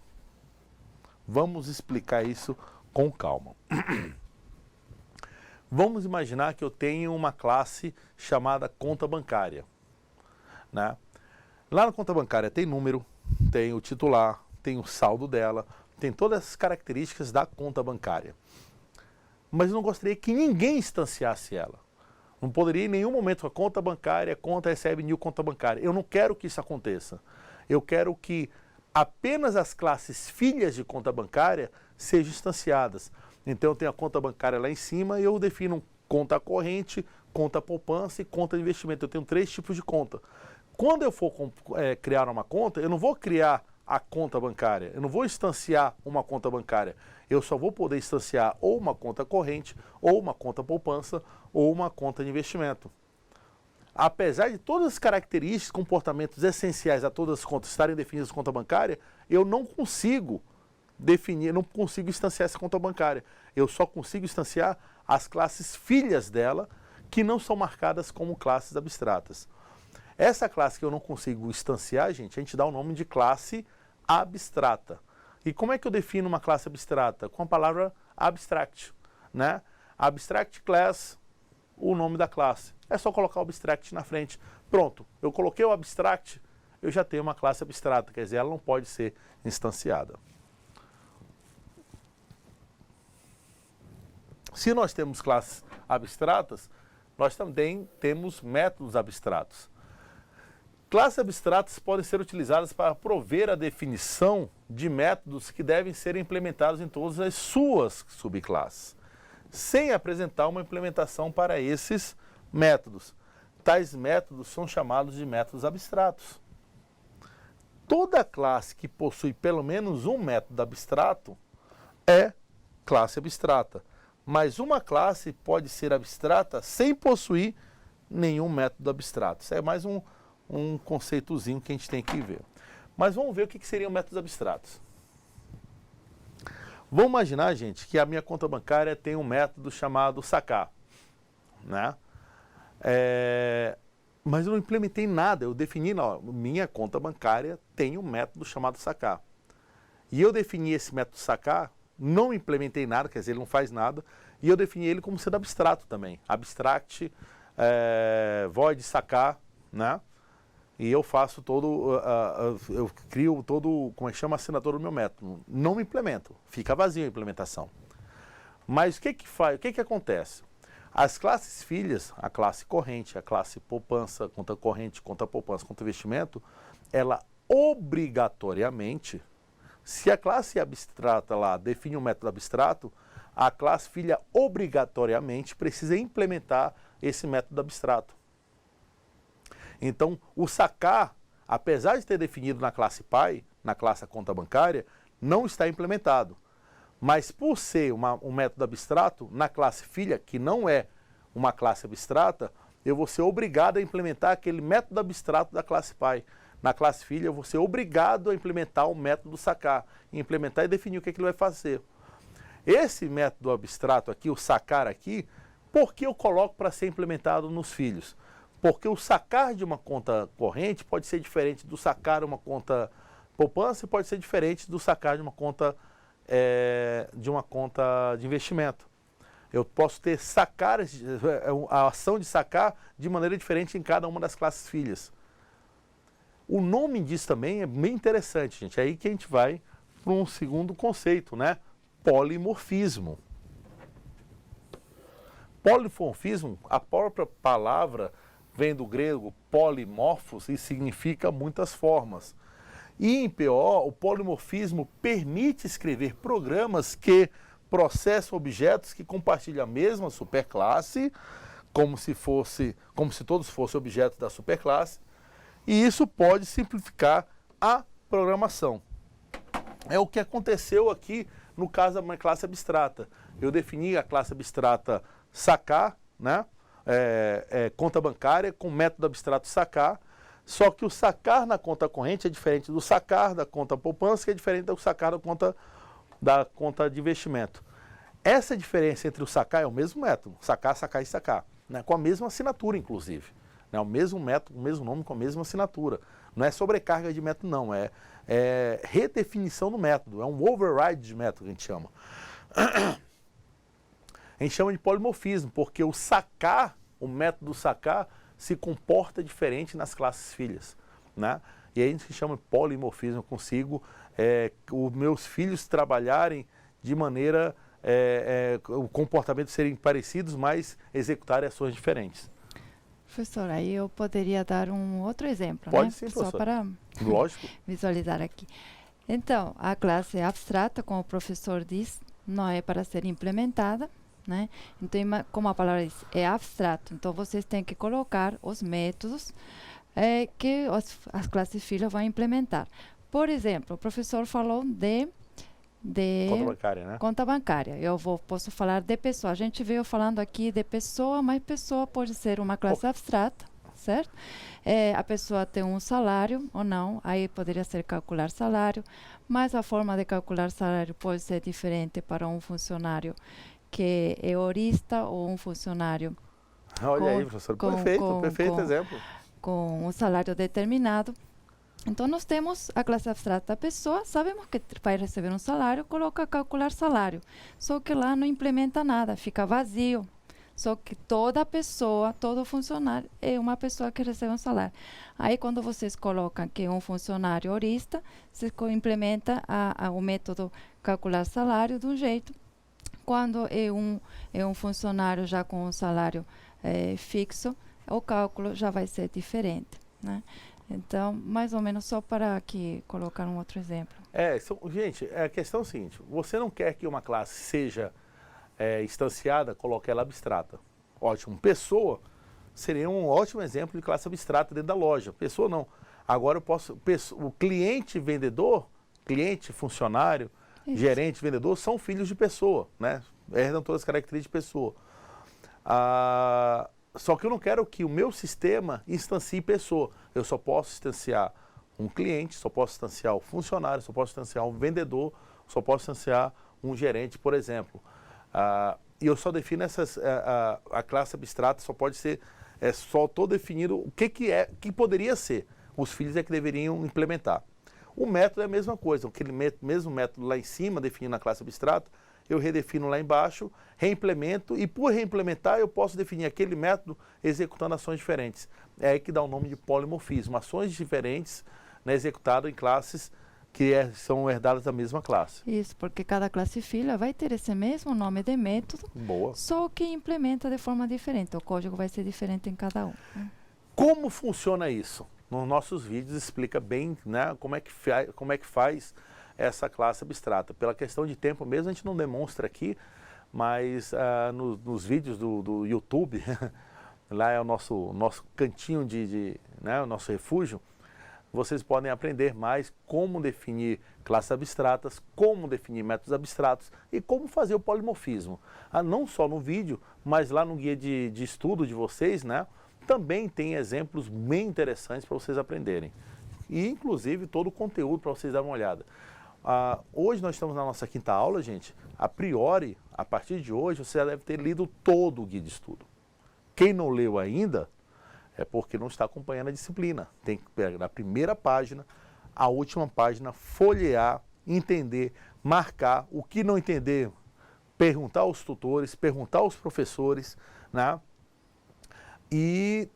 [SPEAKER 1] Vamos explicar isso com calma. Vamos imaginar que eu tenho uma classe chamada conta bancária, né? Lá na conta bancária tem número, tem o titular, tem o saldo dela, tem todas as características da conta bancária. Mas eu não gostaria que ninguém instanciasse ela. Não poderia em nenhum momento a conta bancária, conta recebe new conta bancária. Eu não quero que isso aconteça. Eu quero que apenas as classes filhas de conta bancária sejam instanciadas. Então eu tenho a conta bancária lá em cima e eu defino conta corrente, conta poupança e conta de investimento. Eu tenho 3 tipos de conta. Quando eu for criar uma conta, eu não vou criar a conta bancária, eu não vou instanciar uma conta bancária. Eu só vou poder instanciar ou uma conta corrente, ou uma conta poupança, ou uma conta de investimento. Apesar de todas as características, comportamentos essenciais a todas as contas estarem definidas na conta bancária, eu não consigo definir, não consigo instanciar essa conta bancária. Eu só consigo instanciar as classes filhas dela, que não são marcadas como classes abstratas. Essa classe que eu não consigo instanciar, gente, a gente dá o nome de classe abstrata. E como é que eu defino uma classe abstrata? Com a palavra abstract, né? Abstract class, o nome da classe. É só colocar o abstract na frente. Pronto, eu coloquei o abstract, eu já tenho uma classe abstrata, quer dizer, ela não pode ser instanciada. Se nós temos classes abstratas, nós também temos métodos abstratos. Classes abstratas podem ser utilizadas para prover a definição de métodos que devem ser implementados em todas as suas subclasses, sem apresentar uma implementação para esses métodos. Tais métodos são chamados de métodos abstratos. Toda classe que possui pelo menos um método abstrato é classe abstrata, mas uma classe pode ser abstrata sem possuir nenhum método abstrato. Isso é mais um conceitozinho que a gente tem que ver. Mas vamos ver o que seriam métodos abstratos. Vamos imaginar, gente, que a minha conta bancária tem um método chamado sacar, né? Mas eu não implementei nada, eu defini, não, minha conta bancária tem um método chamado sacar. E eu defini esse método sacar, não implementei nada, quer dizer, ele não faz nada, e eu defini ele como sendo abstrato também. Abstract, void sacar, né? E eu faço eu crio todo, como é que chama, a assinatura do meu método. Não implemento, fica vazio a implementação. Mas o que acontece? As classes filhas, a classe corrente, a classe poupança, conta corrente, conta poupança, conta investimento, ela obrigatoriamente, se a classe abstrata lá define um método abstrato, a classe filha obrigatoriamente precisa implementar esse método abstrato. Então, o sacar, apesar de ter definido na classe pai, na classe conta bancária, não está implementado. Mas por ser um método abstrato, na classe filha, que não é uma classe abstrata, eu vou ser obrigado a implementar aquele método abstrato da classe pai. Na classe filha, eu vou ser obrigado a implementar o método sacar, implementar e definir o que ele vai fazer. Esse método abstrato aqui, o sacar aqui, por que eu coloco para ser implementado nos filhos? Porque o sacar de uma conta corrente pode ser diferente do sacar uma conta poupança e pode ser diferente do sacar de uma conta de investimento. Eu posso ter a ação de sacar de maneira diferente em cada uma das classes filhas. O nome disso também é bem interessante, gente. É aí que a gente vai para um segundo conceito, né? Polimorfismo. Polimorfismo, a própria palavra vem do grego polimorfos e significa muitas formas. E em PO, o polimorfismo permite escrever programas que processam objetos que compartilham a mesma superclasse, como se todos fossem objetos da superclasse, e isso pode simplificar a programação. É o que aconteceu aqui no caso da minha classe abstrata. Eu defini a classe abstrata sacar, né? Conta bancária com método abstrato sacar, só que o sacar na conta corrente é diferente do sacar da conta poupança, que é diferente do sacar da conta de investimento. Essa diferença entre o sacar é o mesmo método, sacar, sacar e sacar, né? Com a mesma assinatura, inclusive. Né? O mesmo método, o mesmo nome, com a mesma assinatura. Não é sobrecarga de método, não. É redefinição do método. É um override de método que a gente chama. A gente chama de polimorfismo, porque o sacar, o método sacar, se comporta diferente nas classes filhas. Né? E aí a gente chama de polimorfismo. Eu consigo os meus filhos trabalharem de maneira, o comportamento serem parecidos, mas executarem ações diferentes.
[SPEAKER 2] Professor, aí eu poderia dar um outro exemplo,
[SPEAKER 1] Pode,
[SPEAKER 2] né?
[SPEAKER 1] sim,
[SPEAKER 2] Só
[SPEAKER 1] professor.
[SPEAKER 2] para
[SPEAKER 1] Lógico.
[SPEAKER 2] visualizar aqui. Então, a classe abstrata, como o professor diz, não é para ser implementada, né? Então, como a palavra diz, é abstrato. Então, vocês têm que colocar os métodos que as classes filhas vão implementar. Por exemplo, o professor falou de
[SPEAKER 1] Conta bancária, né?
[SPEAKER 2] conta bancária. Posso falar de pessoa. A gente veio falando aqui de pessoa, mas pessoa pode ser uma classe abstrata, certo? A pessoa tem um salário ou não, aí poderia ser calcular salário, mas a forma de calcular salário pode ser diferente para um funcionário que é horista ou um funcionário
[SPEAKER 1] Olha aí, professor. Perfeito exemplo.
[SPEAKER 2] com um salário determinado. Então, nós temos a classe abstrata da pessoa, sabemos que vai receber um salário, coloca calcular salário. Só que lá não implementa nada, fica vazio. Só que toda pessoa, todo funcionário é uma pessoa que recebe um salário. Aí, quando vocês colocam que é um funcionário horista, você implementa o método calcular salário de um jeito. Quando é um funcionário já com um salário fixo, o cálculo já vai ser diferente, né? Então, mais ou menos só para aqui colocar um outro exemplo.
[SPEAKER 1] Gente, a questão é a seguinte, você não quer que uma classe seja instanciada, coloque ela abstrata. Ótimo. Pessoa seria um ótimo exemplo de classe abstrata dentro da loja. Pessoa não. Agora eu posso... O cliente vendedor, cliente funcionário,
[SPEAKER 2] Isso.
[SPEAKER 1] gerente vendedor, são filhos de pessoa, né? Herdam todas as características de pessoa. Só que eu não quero que o meu sistema instancie pessoa. Eu só posso instanciar um cliente, só posso instanciar o funcionário, só posso instanciar um vendedor, só posso instanciar um gerente, por exemplo. E eu só defino a classe abstrata, só pode ser, só estou definindo o que poderia ser. Os filhos é que deveriam implementar. O método é a mesma coisa, aquele mesmo método lá em cima, definindo a classe abstrata, eu redefino lá embaixo, reimplemento, e por reimplementar eu posso definir aquele método executando ações diferentes. É aí que dá o nome de polimorfismo, ações diferentes, né, executadas em classes que são herdadas da mesma classe.
[SPEAKER 2] Isso, porque cada classe filha vai ter esse mesmo nome de método,
[SPEAKER 1] Boa.
[SPEAKER 2] só que implementa de forma diferente. O código vai ser diferente em cada um.
[SPEAKER 1] Como funciona isso? Nos nossos vídeos explica bem, né, como é que faz essa classe abstrata. Pela questão de tempo mesmo, a gente não demonstra aqui, mas nos vídeos do YouTube, lá é o nosso cantinho né, o nosso refúgio, vocês podem aprender mais como definir classes abstratas, como definir métodos abstratos e como fazer o polimorfismo. Não só no vídeo, mas lá no guia de estudo de vocês, né, também tem exemplos bem interessantes para vocês aprenderem. E, inclusive, todo o conteúdo para vocês darem uma olhada. Hoje nós estamos na nossa quinta aula, gente. A priori, a partir de hoje, você já deve ter lido todo o guia de estudo. Quem não leu ainda, é porque não está acompanhando a disciplina. Tem que pegar na primeira página, a última página, folhear, entender, marcar. O que não entender, perguntar aos tutores, perguntar aos professores, né? E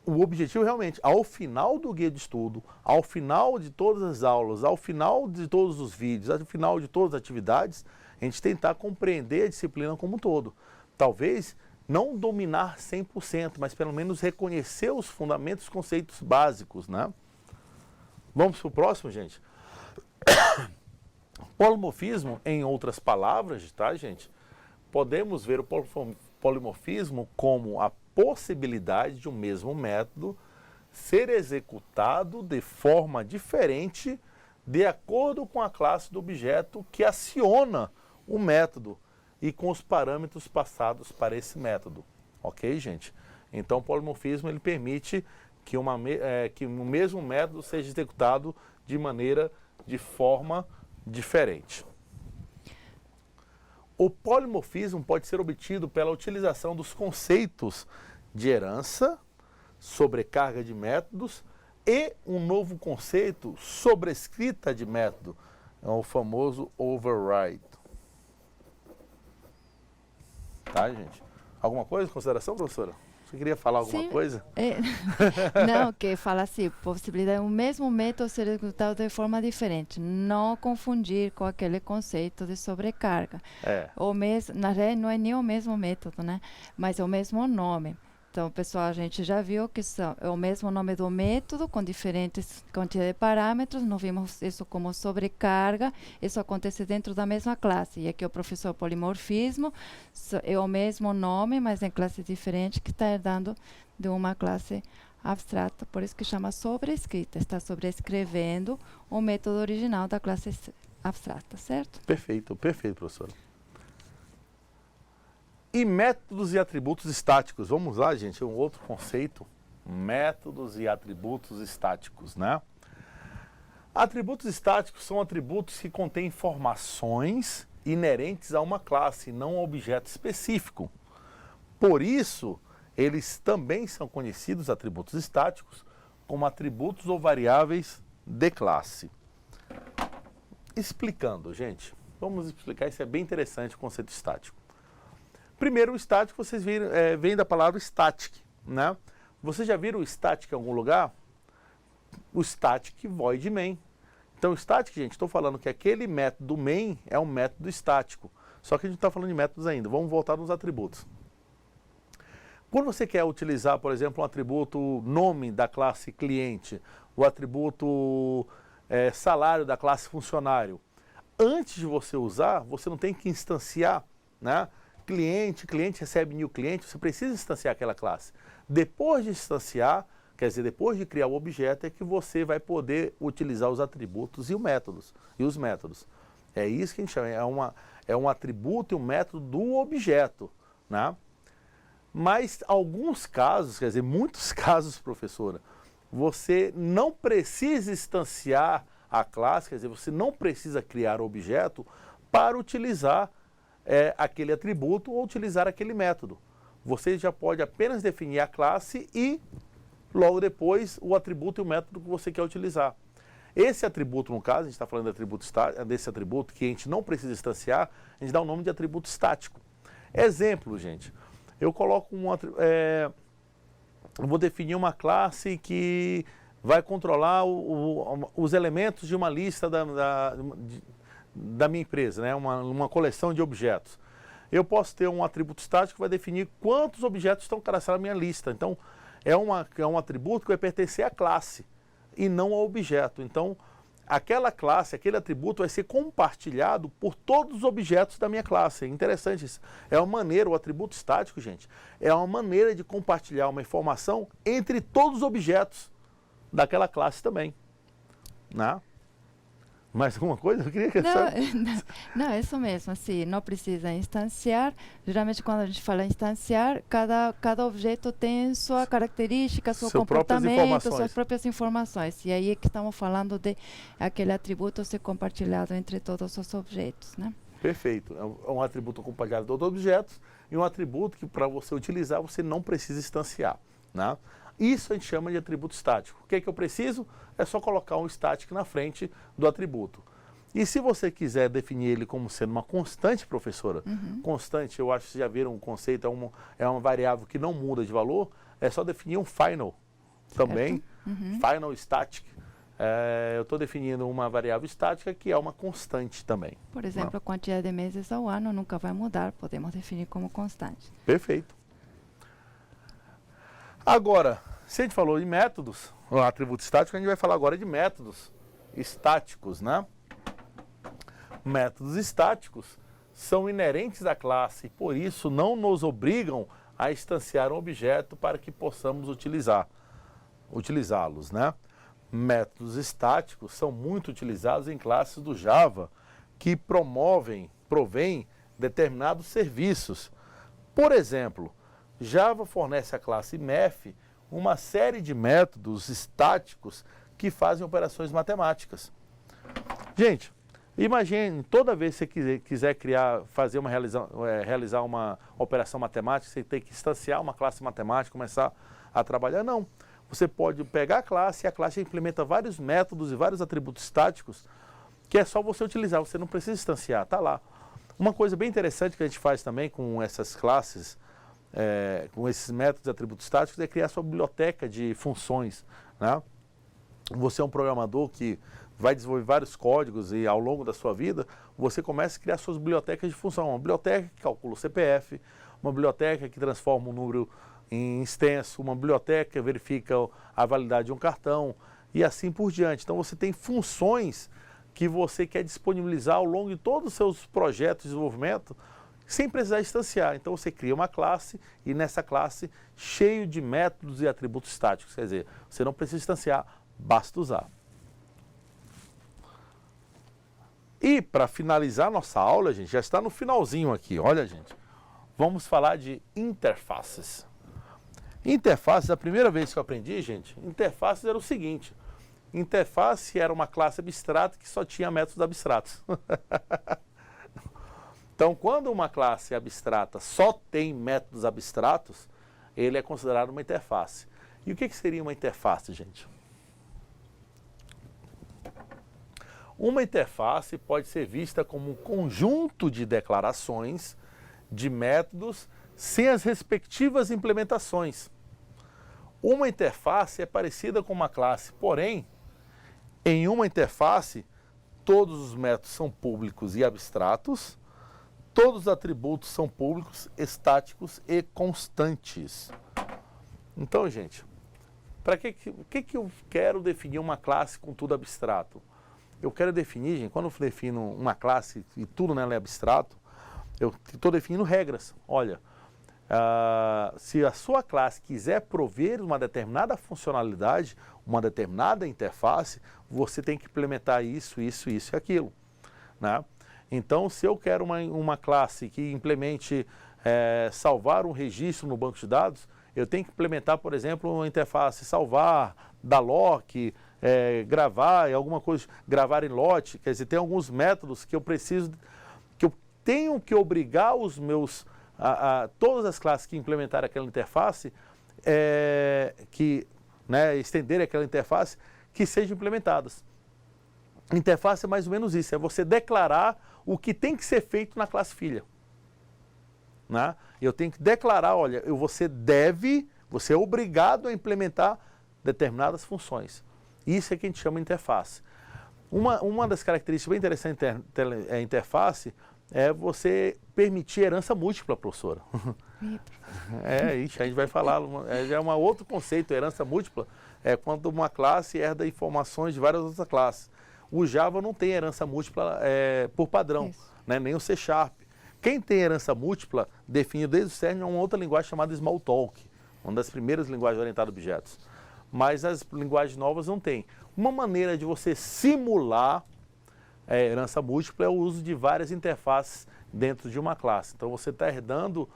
[SPEAKER 1] o objetivo realmente, ao final do guia de estudo, ao final de todas as aulas, ao final de todos os vídeos, ao final de todas as atividades, a gente tentar compreender a disciplina como um todo. Talvez não dominar 100%, mas pelo menos reconhecer os fundamentos, os conceitos básicos, né? Vamos para o próximo, gente? Polimorfismo, em outras palavras, tá, gente? Podemos ver o polimorfismo como a possibilidade de um mesmo método ser executado de forma diferente de acordo com a classe do objeto que aciona o método e com os parâmetros passados para esse método. Ok, gente? Então, o polimorfismo ele permite que o mesmo método seja executado de forma diferente. O polimorfismo pode ser obtido pela utilização dos conceitos de herança, sobrecarga de métodos e um novo conceito, sobrescrita de método, é o famoso override. Tá, gente? Alguma coisa, consideração, professora? Você queria falar alguma coisa?
[SPEAKER 2] Não, que fala assim, possibilidade o mesmo método ser executado de forma diferente. Não confundir com aquele conceito de sobrecarga. Na realidade, não é nem o mesmo método, né? Mas é o mesmo nome. Então, pessoal, a gente já viu que é o mesmo nome do método, com diferentes quantidades de parâmetros. Nós vimos isso como sobrecarga. Isso acontece dentro da mesma classe. E aqui o professor polimorfismo é o mesmo nome, mas em classe diferente, que está herdando de uma classe abstrata. Por isso que chama sobrescrita. Está sobrescrevendo o método original da classe abstrata, certo?
[SPEAKER 1] Perfeito, perfeito, professora. E métodos e atributos estáticos. Vamos lá, gente, um outro conceito. Métodos e atributos estáticos, né? Atributos estáticos são atributos que contêm informações inerentes a uma classe, não a um objeto específico. Por isso, eles também são conhecidos, atributos estáticos, como atributos ou variáveis de classe. Explicando, gente. Vamos explicar, isso é bem interessante, o conceito estático. Primeiro, o estático, vocês viram, vem da palavra static, né? Vocês já viram o static em algum lugar? O static void main. Então, o static, gente, estou falando que aquele método main é um método estático. Só que a gente está falando de métodos ainda. Vamos voltar nos atributos. Quando você quer utilizar, por exemplo, um atributo nome da classe cliente, o atributo salário da classe funcionário, antes de você usar, você não tem que instanciar, né? Cliente recebe new cliente, você precisa instanciar aquela classe. Depois de instanciar, quer dizer, depois de criar o objeto, é que você vai poder utilizar os atributos e os métodos. É isso que a gente chama, é um atributo e um método do objeto, né? Mas alguns casos, quer dizer, muitos casos, professora, você não precisa instanciar a classe, quer dizer, você não precisa criar o objeto para utilizar aquele atributo ou utilizar aquele método. Você já pode apenas definir a classe e, logo depois, o atributo e o método que você quer utilizar. Esse atributo, no caso, a gente está falando desse atributo que a gente não precisa instanciar, a gente dá o nome de atributo estático. Exemplo, gente, eu coloco eu vou definir uma classe que vai controlar os elementos de uma lista da minha empresa, né? Uma coleção de objetos. Eu posso ter um atributo estático que vai definir quantos objetos estão cadastrados na minha lista. Então, é um atributo que vai pertencer à classe e não ao objeto. Então, aquela classe, aquele atributo vai ser compartilhado por todos os objetos da minha classe. É interessante isso. É uma maneira, o atributo estático, gente, é uma maneira de compartilhar uma informação entre todos os objetos daquela classe também. Né? Mais alguma coisa? Eu queria que
[SPEAKER 2] não, é isso mesmo. Assim, não precisa instanciar. Geralmente, quando a gente fala instanciar, cada objeto tem sua característica, seu comportamento, suas próprias informações. E aí é que estamos falando de aquele atributo ser compartilhado entre todos os objetos, né?
[SPEAKER 1] Perfeito. É um atributo compartilhado de todos os objetos e um atributo que, para você utilizar, você não precisa instanciar. Né? Isso a gente chama de atributo estático. O que é que eu preciso? É só colocar um estático na frente do atributo. E se você quiser definir ele como sendo uma constante, professora, constante, eu acho que vocês já viram um conceito, é uma variável que não muda de valor, é só definir um final também, final static. Eu estou definindo uma variável estática que é uma constante também.
[SPEAKER 2] Por exemplo, a quantidade de meses ao ano nunca vai mudar, podemos definir como constante.
[SPEAKER 1] Perfeito. Agora, se a gente falou de métodos, o atributo estático, a gente vai falar agora de métodos estáticos, né? Métodos estáticos são inerentes à classe e, por isso, não nos obrigam a instanciar um objeto para que possamos utilizá-los, né? Métodos estáticos são muito utilizados em classes do Java que provém determinados serviços. Por exemplo, Java fornece à classe MEF uma série de métodos estáticos que fazem operações matemáticas. Gente, imagine, toda vez que você quiser realizar uma operação matemática, você tem que instanciar uma classe matemática, começar a trabalhar. Não. Você pode pegar a classe e a classe implementa vários métodos e vários atributos estáticos que é só você utilizar, você não precisa instanciar, está lá. Uma coisa bem interessante que a gente faz também com essas classes, com esses métodos e atributos estáticos, é criar sua biblioteca de funções. Né? Você é um programador que vai desenvolver vários códigos e ao longo da sua vida, você começa a criar suas bibliotecas de função. Uma biblioteca que calcula o CPF, uma biblioteca que transforma um número em extenso, uma biblioteca que verifica a validade de um cartão e assim por diante. Então você tem funções que você quer disponibilizar ao longo de todos os seus projetos de desenvolvimento sem precisar instanciar. Então você cria uma classe e nessa classe cheio de métodos e atributos estáticos. Quer dizer, você não precisa instanciar, basta usar. E para finalizar nossa aula, gente, já está no finalzinho aqui. Olha, gente, vamos falar de interfaces. Interfaces, a primeira vez que eu aprendi, gente, interfaces era o seguinte. Interface era uma classe abstrata que só tinha métodos abstratos. Então, quando uma classe abstrata só tem métodos abstratos, ele é considerado uma interface. E o que seria uma interface, gente? Uma interface pode ser vista como um conjunto de declarações de métodos sem as respectivas implementações. Uma interface é parecida com uma classe, porém, em uma interface, todos os métodos são públicos e abstratos, todos os atributos são públicos, estáticos e constantes. Então, gente, para que eu quero definir uma classe com tudo abstrato? Eu quero definir, gente, quando eu defino uma classe e tudo nela é abstrato, eu estou definindo regras. Olha, se a sua classe quiser prover uma determinada funcionalidade, uma determinada interface, você tem que implementar isso, isso, isso e aquilo. Né? Então, se eu quero uma classe que implemente salvar um registro no banco de dados, eu tenho que implementar, por exemplo, uma interface salvar, dar lock, gravar, alguma coisa, gravar em lote. Quer dizer, tem alguns métodos que eu preciso, que eu tenho que obrigar os meus, todas as classes que implementarem aquela interface, estenderem aquela interface, que sejam implementadas. Interface é mais ou menos isso, é você declarar o que tem que ser feito na classe filha. Né? Eu tenho que declarar, olha, você é obrigado a implementar determinadas funções. Isso é que a gente chama de interface. Uma das características bem interessantes da interface é você permitir herança múltipla, professora. Isso, a gente vai falar, já é um outro conceito, herança múltipla, é quando uma classe herda informações de várias outras classes. O Java não tem herança múltipla por padrão, né? Nem o C Sharp. Quem tem herança múltipla, definido desde o CERN, é uma outra linguagem chamada Smalltalk, uma das primeiras linguagens orientadas a objetos. Mas as linguagens novas não têm. Uma maneira de você simular herança múltipla é o uso de várias interfaces dentro de uma classe. Então você está herdando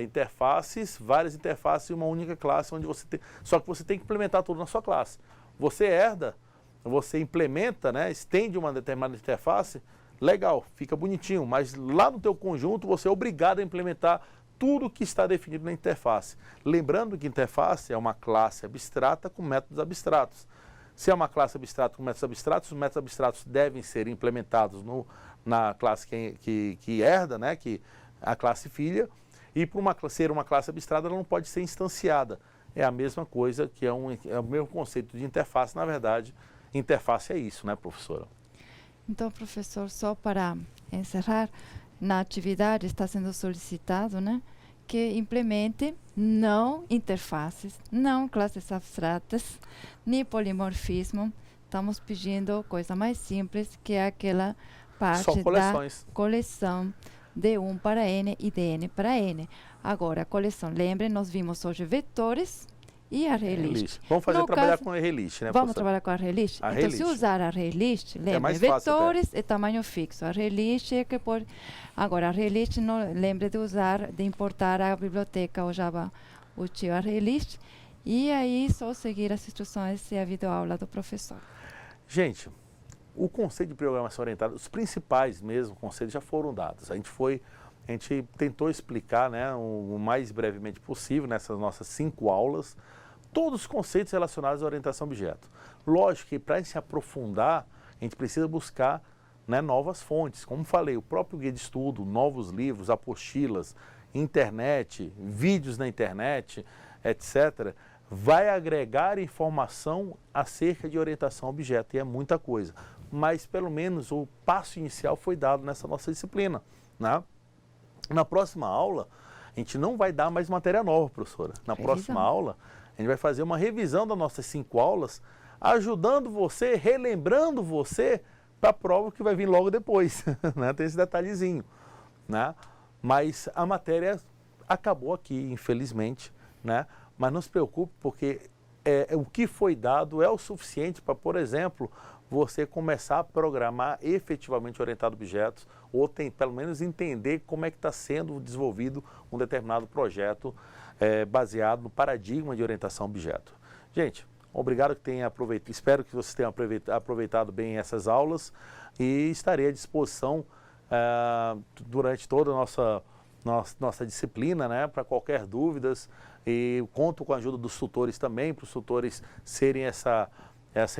[SPEAKER 1] interfaces, várias interfaces em uma única classe, onde você tem, só que você tem que implementar tudo na sua classe. Você herda, você implementa, né, estende uma determinada interface, legal, fica bonitinho, mas lá no teu conjunto você é obrigado a implementar tudo que está definido na interface. Lembrando que interface é uma classe abstrata com métodos abstratos. Se é uma classe abstrata com métodos abstratos, os métodos abstratos devem ser implementados na classe que herda, né, que a classe filha, e por ser uma classe abstrata ela não pode ser instanciada. É a mesma coisa que é o mesmo conceito de interface. Na verdade, interface é isso, né, professora?
[SPEAKER 2] Então, professor, só para encerrar, na atividade está sendo solicitado, né, que implemente não interfaces, não classes abstratas, nem polimorfismo. Estamos pedindo coisa mais simples, que é aquela parte da coleção de 1 para N e de N para N. Agora, a coleção, lembrem, nós vimos hoje vetores e ArrayList.
[SPEAKER 1] Vamos trabalhar com a ArrayList, né,
[SPEAKER 2] Vamos trabalhar com a ArrayList? Então, se usar a ArrayList, lembre, vetores e tamanho fixo. A ArrayList é que pode... Agora, a ArrayList, não lembre de importar a biblioteca o Java, o tio ArrayList, e aí só seguir as instruções e a videoaula do professor.
[SPEAKER 1] Gente, o conceito de programação orientada, os principais mesmo conceitos já foram dados. A gente tentou explicar, né, o mais brevemente possível nessas nossas 5 aulas, todos os conceitos relacionados à orientação a objeto. Lógico que para se aprofundar, a gente precisa buscar, né, novas fontes. Como falei, o próprio guia de estudo, novos livros, apostilas, internet, vídeos na internet, etc., vai agregar informação acerca de orientação a objeto, e é muita coisa. Mas pelo menos o passo inicial foi dado nessa nossa disciplina, né? Na próxima aula, a gente não vai dar mais matéria nova, professora. Na próxima aula, a gente vai fazer uma revisão das nossas 5 aulas, ajudando você, relembrando você para a prova que vai vir logo depois, né? Tem esse detalhezinho, né? Mas a matéria acabou aqui, infelizmente, né? Mas não se preocupe, porque o que foi dado é o suficiente para, por exemplo, você começar a programar efetivamente orientado a objetos, ou pelo menos entender como é que está sendo desenvolvido um determinado projeto baseado no paradigma de orientação a objeto. Gente, obrigado que tenha aproveitado, espero que vocês tenham aproveitado bem essas aulas, e estarei à disposição durante toda a nossa disciplina, né, para qualquer dúvidas, e conto com a ajuda dos tutores também, para os tutores serem essa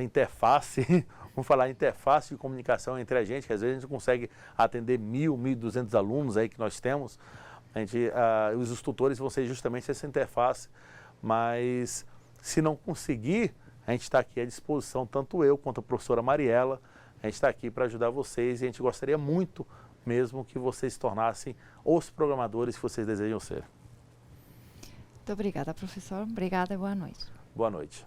[SPEAKER 1] interface, vamos falar interface de comunicação entre a gente, que às vezes a gente consegue atender 1.000, 1.200 alunos aí que nós temos. Os tutores vão ser justamente essa interface, mas se não conseguir, a gente está aqui à disposição, tanto eu quanto a professora Mariela, a gente está aqui para ajudar vocês, e a gente gostaria muito mesmo que vocês se tornassem os programadores que vocês desejam ser.
[SPEAKER 2] Muito obrigada, professor. Obrigada e boa noite.
[SPEAKER 1] Boa noite.